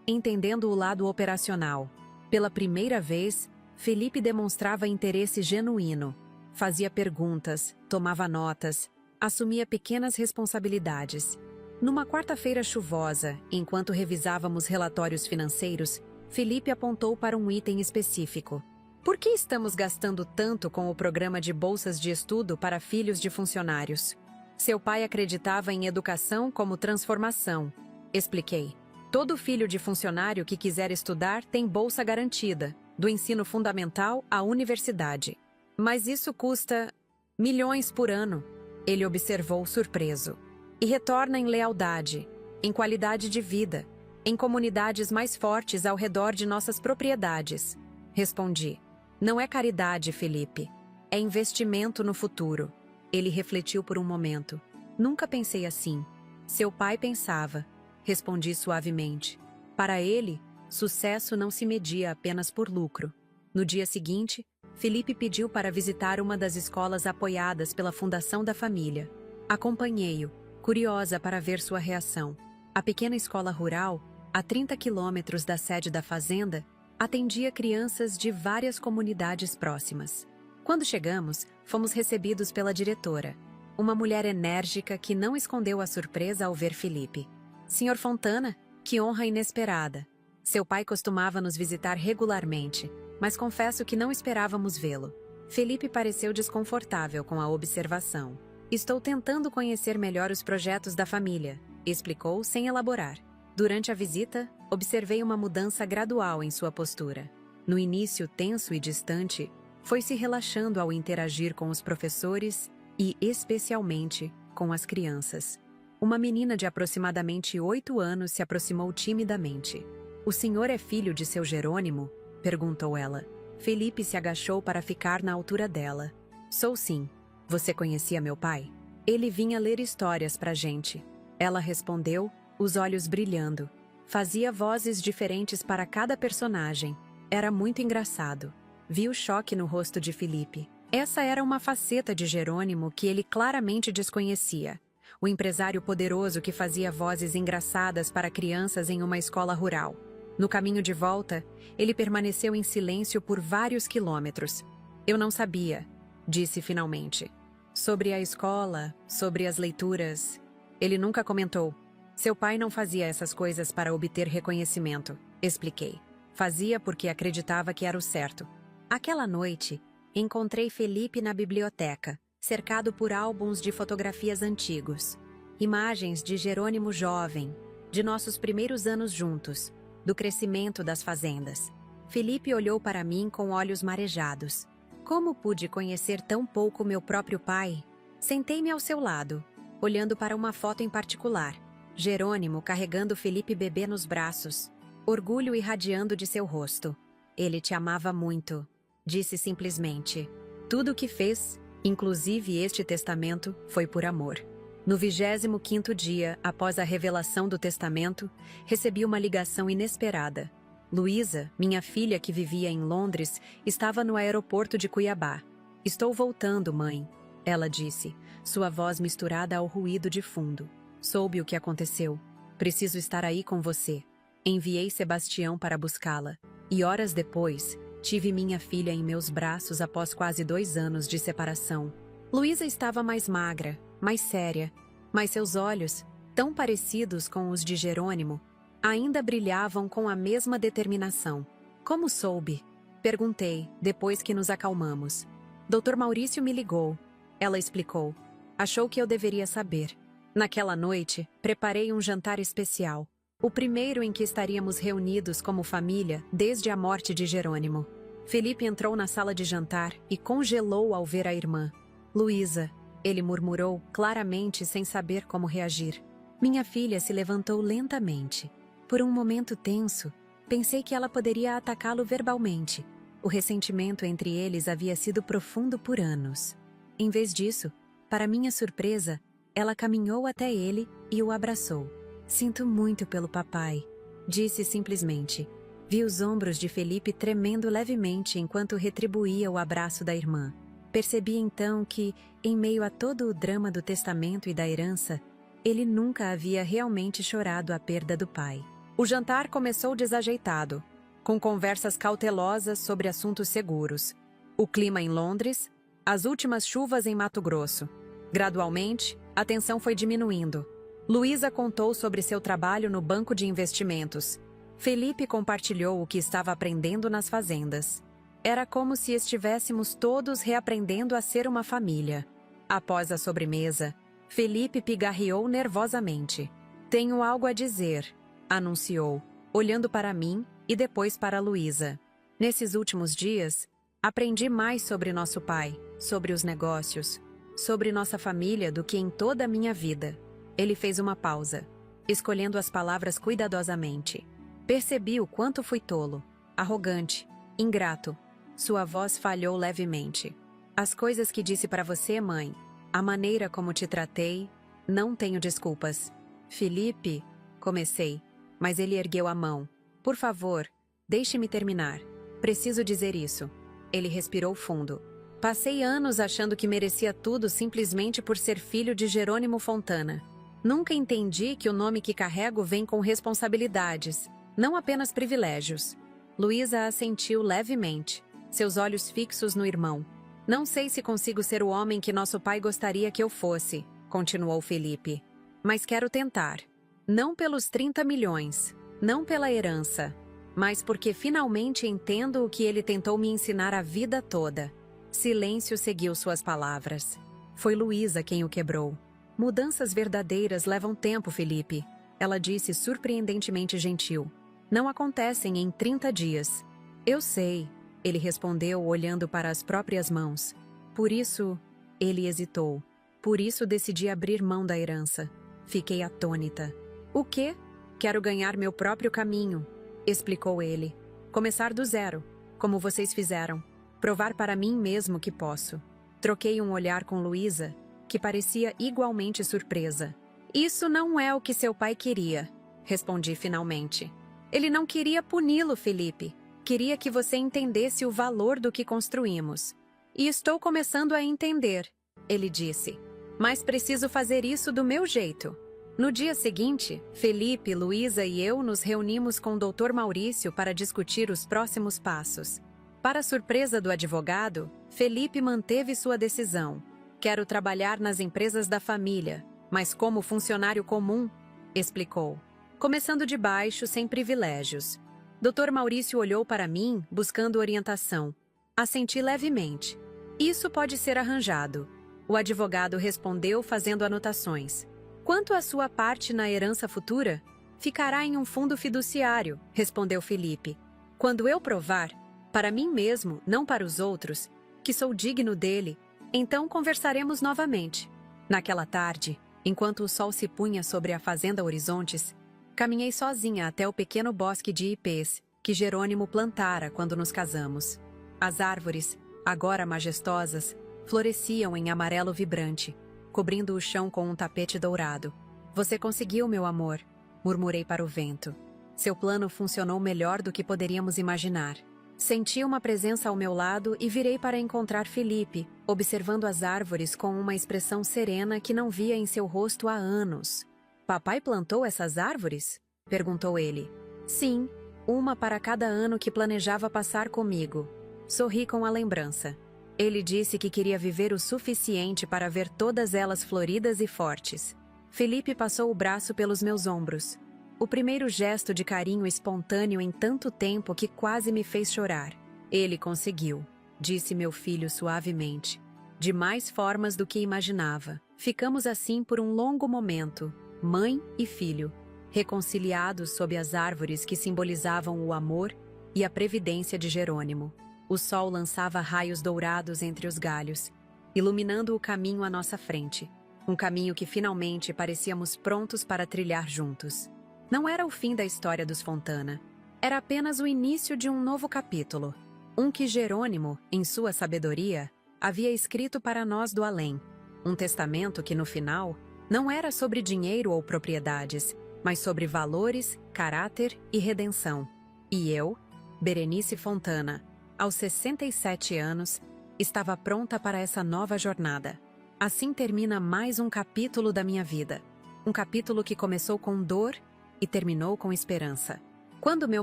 entendendo o lado operacional. Pela primeira vez, Felipe demonstrava interesse genuíno. Fazia perguntas, tomava notas, assumia pequenas responsabilidades. Numa quarta-feira chuvosa, enquanto revisávamos relatórios financeiros, Felipe apontou para um item específico. Por que estamos gastando tanto com o programa de bolsas de estudo para filhos de funcionários? Seu pai acreditava em educação como transformação. Expliquei. Todo filho de funcionário que quiser estudar tem bolsa garantida, do ensino fundamental à universidade. Mas isso custa milhões por ano, ele observou surpreso. E retorna em lealdade, em qualidade de vida, em comunidades mais fortes ao redor de nossas propriedades. Respondi. Não é caridade, Felipe. É investimento no futuro. Ele refletiu por um momento. Nunca pensei assim. Seu pai pensava. Respondi suavemente. Para ele, sucesso não se media apenas por lucro. No dia seguinte, Felipe pediu para visitar uma das escolas apoiadas pela Fundação da Família. Acompanhei-o, curiosa para ver sua reação. A pequena escola rural, a 30 quilômetros da sede da fazenda, atendia crianças de várias comunidades próximas. Quando chegamos, fomos recebidos pela diretora, uma mulher enérgica que não escondeu a surpresa ao ver Felipe. Senhor Fontana, que honra inesperada. Seu pai costumava nos visitar regularmente, mas confesso que não esperávamos vê-lo. Felipe pareceu desconfortável com a observação. Estou tentando conhecer melhor os projetos da família, explicou sem elaborar. Durante a visita, observei uma mudança gradual em sua postura. No início tenso e distante, foi se relaxando ao interagir com os professores e, especialmente, com as crianças. Uma menina de aproximadamente 8 anos se aproximou timidamente. "O senhor é filho de seu Jerônimo?" perguntou ela. Felipe se agachou para ficar na altura dela. "Sou sim. Você conhecia meu pai? Ele vinha ler histórias pra gente." Ela respondeu, os olhos brilhando. Fazia vozes diferentes para cada personagem. Era muito engraçado. Vi o choque no rosto de Felipe. Essa era uma faceta de Jerônimo que ele claramente desconhecia. O empresário poderoso que fazia vozes engraçadas para crianças em uma escola rural. No caminho de volta, ele permaneceu em silêncio por vários quilômetros. "Eu não sabia", disse finalmente. "Sobre a escola, sobre as leituras." Ele nunca comentou. "Seu pai não fazia essas coisas para obter reconhecimento", expliquei. Fazia porque acreditava que era o certo. Aquela noite, encontrei Felipe na biblioteca, cercado por álbuns de fotografias antigos. Imagens de Jerônimo jovem, de nossos primeiros anos juntos, do crescimento das fazendas. Felipe olhou para mim com olhos marejados. Como pude conhecer tão pouco meu próprio pai? Sentei-me ao seu lado, olhando para uma foto em particular. Jerônimo carregando Felipe bebê nos braços, orgulho irradiando de seu rosto. "Ele te amava muito", disse simplesmente. Tudo o que fez, inclusive este testamento, foi por amor. No 25º dia, após a revelação do testamento, recebi uma ligação inesperada. Luísa, minha filha que vivia em Londres, estava no aeroporto de Cuiabá. "Estou voltando, mãe", ela disse, sua voz misturada ao ruído de fundo. "Soube o que aconteceu. Preciso estar aí com você." Enviei Sebastião para buscá-la. E horas depois, tive minha filha em meus braços após quase 2 anos de separação. Luísa estava mais magra, mais séria, mas seus olhos, tão parecidos com os de Jerônimo, ainda brilhavam com a mesma determinação. "Como soube?" perguntei, depois que nos acalmamos. "Dr. Maurício me ligou", ela explicou. "Achou que eu deveria saber." Naquela noite, preparei um jantar especial. O primeiro em que estaríamos reunidos como família desde a morte de Jerônimo. Felipe entrou na sala de jantar e congelou ao ver a irmã. Luísa, ele murmurou claramente sem saber como reagir. Minha filha se levantou lentamente. Por um momento tenso, pensei que ela poderia atacá-lo verbalmente. O ressentimento entre eles havia sido profundo por anos. Em vez disso, para minha surpresa, ela caminhou até ele e o abraçou. Sinto muito pelo papai, disse simplesmente. Vi os ombros de Felipe tremendo levemente enquanto retribuía o abraço da irmã. Percebi então que, em meio a todo o drama do testamento e da herança, ele nunca havia realmente chorado a perda do pai. O jantar começou desajeitado, com conversas cautelosas sobre assuntos seguros. O clima em Londres, as últimas chuvas em Mato Grosso. Gradualmente, a tensão foi diminuindo. Luísa contou sobre seu trabalho no banco de investimentos. Felipe compartilhou o que estava aprendendo nas fazendas. Era como se estivéssemos todos reaprendendo a ser uma família. Após a sobremesa, Felipe pigarreou nervosamente. Tenho algo a dizer, anunciou, olhando para mim e depois para Luísa. Nesses últimos dias, aprendi mais sobre nosso pai, sobre os negócios, sobre nossa família do que em toda a minha vida. Ele fez uma pausa, escolhendo as palavras cuidadosamente. Percebi o quanto fui tolo, arrogante, ingrato. Sua voz falhou levemente. As coisas que disse para você, mãe, a maneira como te tratei, não tenho desculpas. Felipe, comecei, mas ele ergueu a mão. Por favor, deixe-me terminar. Preciso dizer isso. Ele respirou fundo. Passei anos achando que merecia tudo simplesmente por ser filho de Jerônimo Fontana. Nunca entendi que o nome que carrego vem com responsabilidades, não apenas privilégios. Luísa assentiu levemente, seus olhos fixos no irmão. Não sei se consigo ser o homem que nosso pai gostaria que eu fosse, continuou Felipe. Mas quero tentar. Não pelos 30 milhões, não pela herança, mas porque finalmente entendo o que ele tentou me ensinar a vida toda. Silêncio seguiu suas palavras. Foi Luísa quem o quebrou. Mudanças verdadeiras levam tempo, Felipe. Ela disse surpreendentemente gentil. Não acontecem em 30 dias. Eu sei, ele respondeu olhando para as próprias mãos. Por isso, ele hesitou. Por isso decidi abrir mão da herança. Fiquei atônita. O quê? Quero ganhar meu próprio caminho, explicou ele. Começar do zero, como vocês fizeram. Provar para mim mesmo que posso. Troquei um olhar com Luísa, que parecia igualmente surpresa. Isso não é o que seu pai queria, respondi finalmente. Ele não queria puni-lo, Felipe. Queria que você entendesse o valor do que construímos. E estou começando a entender, ele disse. Mas preciso fazer isso do meu jeito. No dia seguinte, Felipe, Luísa e eu nos reunimos com o Dr. Maurício para discutir os próximos passos. Para surpresa do advogado, Felipe manteve sua decisão. Quero trabalhar nas empresas da família, mas como funcionário comum, explicou. Começando de baixo, sem privilégios. Dr. Maurício olhou para mim, buscando orientação. Assenti levemente. Isso pode ser arranjado. O advogado respondeu fazendo anotações. Quanto à sua parte na herança futura, ficará em um fundo fiduciário, respondeu Felipe. Quando eu provar, para mim mesmo, não para os outros, que sou digno dele, então conversaremos novamente. Naquela tarde, enquanto o sol se punha sobre a fazenda Horizontes, caminhei sozinha até o pequeno bosque de ipês que Jerônimo plantara quando nos casamos. As árvores, agora majestosas, floresciam em amarelo vibrante, cobrindo o chão com um tapete dourado. Você conseguiu, meu amor, murmurei para o vento. Seu plano funcionou melhor do que poderíamos imaginar. Senti uma presença ao meu lado e virei para encontrar Felipe, observando as árvores com uma expressão serena que não via em seu rosto há anos. Papai plantou essas árvores? Perguntou ele. Sim, uma para cada ano que planejava passar comigo. Sorri com a lembrança. Ele disse que queria viver o suficiente para ver todas elas floridas e fortes. Felipe passou o braço pelos meus ombros. O primeiro gesto de carinho espontâneo em tanto tempo que quase me fez chorar. Ele conseguiu, disse meu filho suavemente. De mais formas do que imaginava. Ficamos assim por um longo momento, mãe e filho, reconciliados sob as árvores que simbolizavam o amor e a previdência de Jerônimo. O sol lançava raios dourados entre os galhos, iluminando o caminho à nossa frente. Um caminho que finalmente parecíamos prontos para trilhar juntos. Não era o fim da história dos Fontana. Era apenas o início de um novo capítulo. Um que Jerônimo, em sua sabedoria, havia escrito para nós do além. Um testamento que, no final, não era sobre dinheiro ou propriedades, mas sobre valores, caráter e redenção. E eu, Berenice Fontana, aos 67 anos, estava pronta para essa nova jornada. Assim termina mais um capítulo da minha vida. Um capítulo que começou com dor e terminou com esperança. Quando meu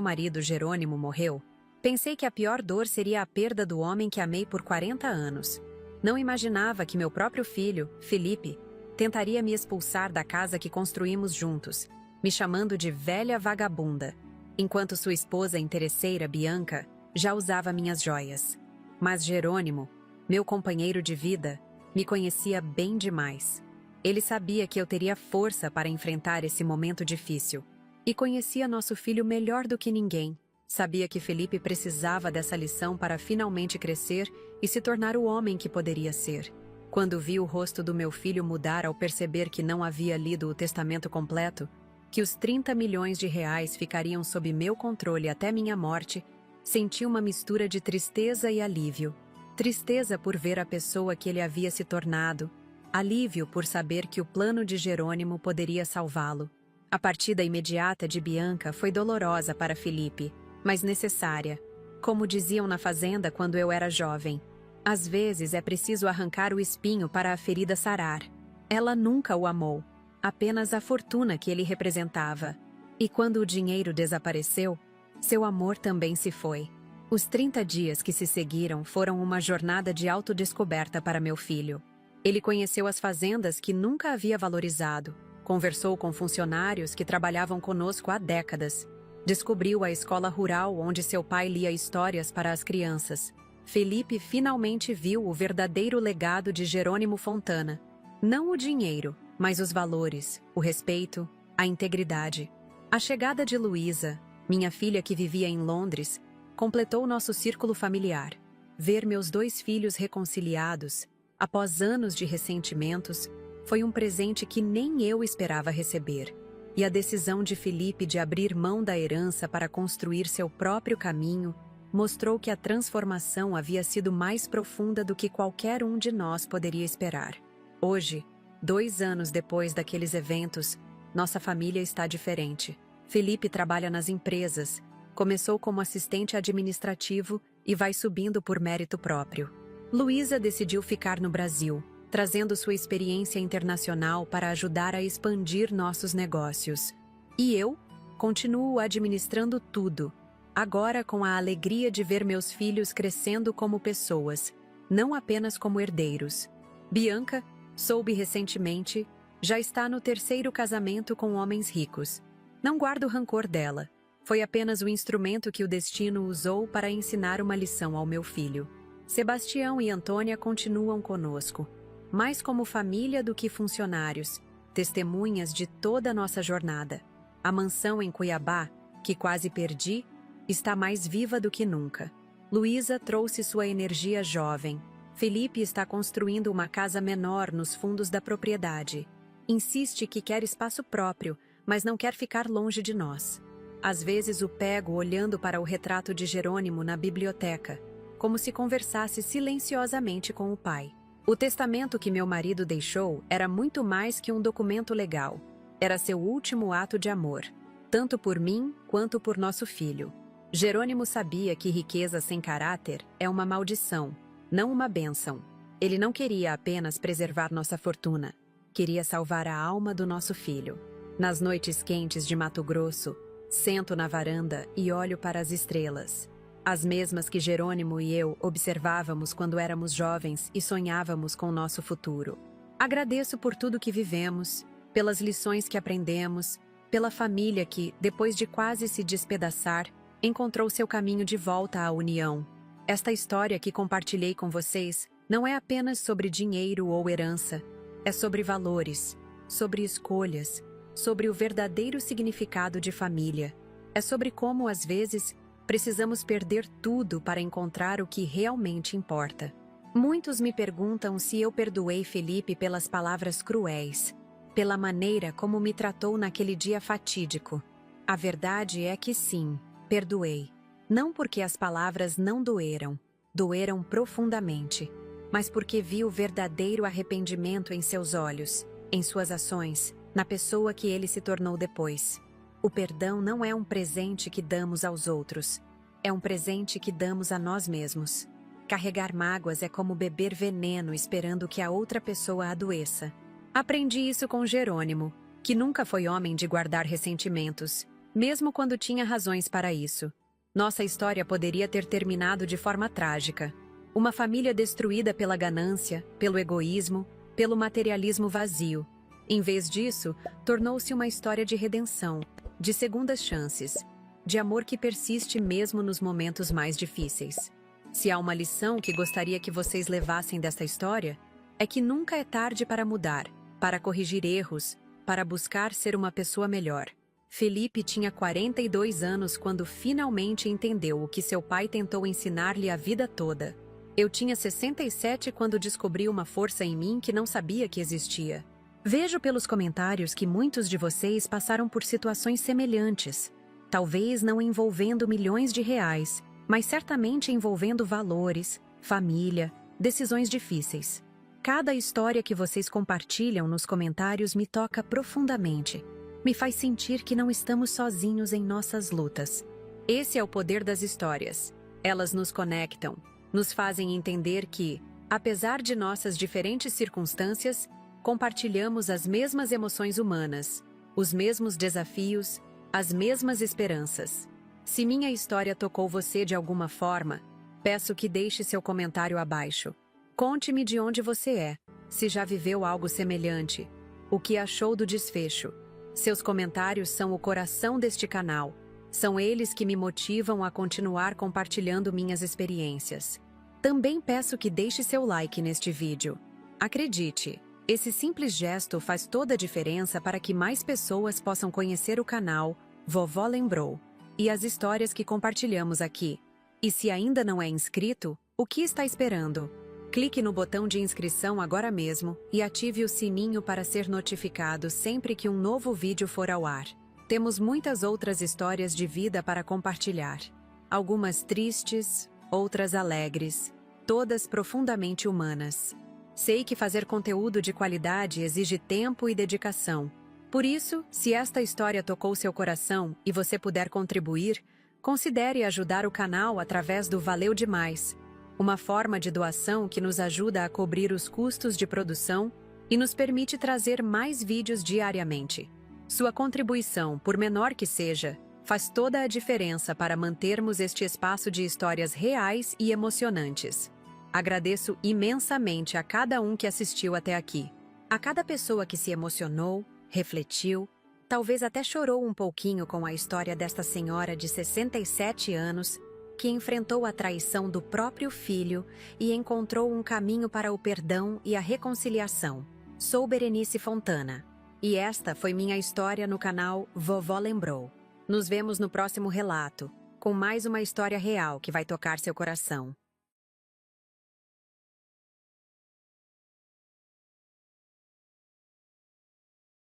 marido Jerônimo morreu, pensei que a pior dor seria a perda do homem que amei por 40 anos. Não imaginava que meu próprio filho, Felipe, tentaria me expulsar da casa que construímos juntos, me chamando de velha vagabunda, enquanto sua esposa interesseira, Bianca, já usava minhas joias. Mas Jerônimo, meu companheiro de vida, me conhecia bem demais. Ele sabia que eu teria força para enfrentar esse momento difícil. E conhecia nosso filho melhor do que ninguém. Sabia que Felipe precisava dessa lição para finalmente crescer e se tornar o homem que poderia ser. Quando vi o rosto do meu filho mudar ao perceber que não havia lido o testamento completo, que os 30 milhões de reais ficariam sob meu controle até minha morte, senti uma mistura de tristeza e alívio. Tristeza por ver a pessoa que ele havia se tornado, alívio por saber que o plano de Jerônimo poderia salvá-lo. A partida imediata de Bianca foi dolorosa para Felipe, mas necessária. Como diziam na fazenda quando eu era jovem, às vezes é preciso arrancar o espinho para a ferida sarar. Ela nunca o amou, apenas a fortuna que ele representava. E quando o dinheiro desapareceu, seu amor também se foi. Os 30 dias que se seguiram foram uma jornada de autodescoberta para meu filho. Ele conheceu as fazendas que nunca havia valorizado, conversou com funcionários que trabalhavam conosco há décadas, descobriu a escola rural onde seu pai lia histórias para as crianças. Felipe finalmente viu o verdadeiro legado de Jerônimo Fontana. Não o dinheiro, mas os valores, o respeito, a integridade. A chegada de Luísa, minha filha que vivia em Londres, completou nosso círculo familiar. Ver meus 2 filhos reconciliados, após anos de ressentimentos, foi um presente que nem eu esperava receber. E a decisão de Felipe de abrir mão da herança para construir seu próprio caminho mostrou que a transformação havia sido mais profunda do que qualquer um de nós poderia esperar. Hoje, 2 anos depois daqueles eventos, nossa família está diferente. Felipe trabalha nas empresas, começou como assistente administrativo e vai subindo por mérito próprio. Luísa decidiu ficar no Brasil, trazendo sua experiência internacional para ajudar a expandir nossos negócios. E eu continuo administrando tudo, agora com a alegria de ver meus filhos crescendo como pessoas, não apenas como herdeiros. Bianca, soube recentemente, já está no 3º casamento com homens ricos. Não guardo rancor dela. Foi apenas o instrumento que o destino usou para ensinar uma lição ao meu filho. Sebastião e Antônia continuam conosco, mais como família do que funcionários, testemunhas de toda a nossa jornada. A mansão em Cuiabá, que quase perdi, está mais viva do que nunca. Luísa trouxe sua energia jovem. Felipe está construindo uma casa menor nos fundos da propriedade. Insiste que quer espaço próprio, mas não quer ficar longe de nós. Às vezes o pego olhando para o retrato de Jerônimo na biblioteca, como se conversasse silenciosamente com o pai. O testamento que meu marido deixou era muito mais que um documento legal. Era seu último ato de amor, tanto por mim quanto por nosso filho. Jerônimo sabia que riqueza sem caráter é uma maldição, não uma bênção. Ele não queria apenas preservar nossa fortuna, queria salvar a alma do nosso filho. Nas noites quentes de Mato Grosso, sento na varanda e olho para as estrelas. As mesmas que Jerônimo e eu observávamos quando éramos jovens e sonhávamos com nosso futuro. Agradeço por tudo que vivemos, pelas lições que aprendemos, pela família que, depois de quase se despedaçar, encontrou seu caminho de volta à união. Esta história que compartilhei com vocês não é apenas sobre dinheiro ou herança, é sobre valores, sobre escolhas, sobre o verdadeiro significado de família. É sobre como, às vezes, precisamos perder tudo para encontrar o que realmente importa. Muitos me perguntam se eu perdoei Felipe pelas palavras cruéis, pela maneira como me tratou naquele dia fatídico. A verdade é que sim, perdoei. Não porque as palavras não doeram, doeram profundamente, mas porque vi o verdadeiro arrependimento em seus olhos, em suas ações, na pessoa que ele se tornou depois. O perdão não é um presente que damos aos outros, é um presente que damos a nós mesmos. Carregar mágoas é como beber veneno esperando que a outra pessoa adoeça. Aprendi isso com Jerônimo, que nunca foi homem de guardar ressentimentos, mesmo quando tinha razões para isso. Nossa história poderia ter terminado de forma trágica. Uma família destruída pela ganância, pelo egoísmo, pelo materialismo vazio. Em vez disso, tornou-se uma história de redenção, de segundas chances, de amor que persiste mesmo nos momentos mais difíceis. Se há uma lição que gostaria que vocês levassem desta história, é que nunca é tarde para mudar, para corrigir erros, para buscar ser uma pessoa melhor. Felipe tinha 42 anos quando finalmente entendeu o que seu pai tentou ensinar-lhe a vida toda. Eu tinha 67 quando descobri uma força em mim que não sabia que existia. Vejo pelos comentários que muitos de vocês passaram por situações semelhantes, talvez não envolvendo milhões de reais, mas certamente envolvendo valores, família, decisões difíceis. Cada história que vocês compartilham nos comentários me toca profundamente. Me faz sentir que não estamos sozinhos em nossas lutas. Esse é o poder das histórias. Elas nos conectam, nos fazem entender que, apesar de nossas diferentes circunstâncias, compartilhamos as mesmas emoções humanas, os mesmos desafios, as mesmas esperanças. Se minha história tocou você de alguma forma, peço que deixe seu comentário abaixo. Conte-me de onde você é, se já viveu algo semelhante, o que achou do desfecho. Seus comentários são o coração deste canal. São eles que me motivam a continuar compartilhando minhas experiências. Também peço que deixe seu like neste vídeo. Acredite, esse simples gesto faz toda a diferença para que mais pessoas possam conhecer o canal Vovó Lembrou e as histórias que compartilhamos aqui. E se ainda não é inscrito, o que está esperando? Clique no botão de inscrição agora mesmo e ative o sininho para ser notificado sempre que um novo vídeo for ao ar. Temos muitas outras histórias de vida para compartilhar. Algumas tristes, outras alegres, todas profundamente humanas. Sei que fazer conteúdo de qualidade exige tempo e dedicação. Por isso, se esta história tocou seu coração e você puder contribuir, considere ajudar o canal através do Valeu Demais, uma forma de doação que nos ajuda a cobrir os custos de produção e nos permite trazer mais vídeos diariamente. Sua contribuição, por menor que seja, faz toda a diferença para mantermos este espaço de histórias reais e emocionantes. Agradeço imensamente a cada um que assistiu até aqui, a cada pessoa que se emocionou, refletiu, talvez até chorou um pouquinho com a história desta senhora de 67 anos que enfrentou a traição do próprio filho e encontrou um caminho para o perdão e a reconciliação. Sou Berenice Fontana, e esta foi minha história no canal Vovó Lembrou. Nos vemos no próximo relato, com mais uma história real que vai tocar seu coração.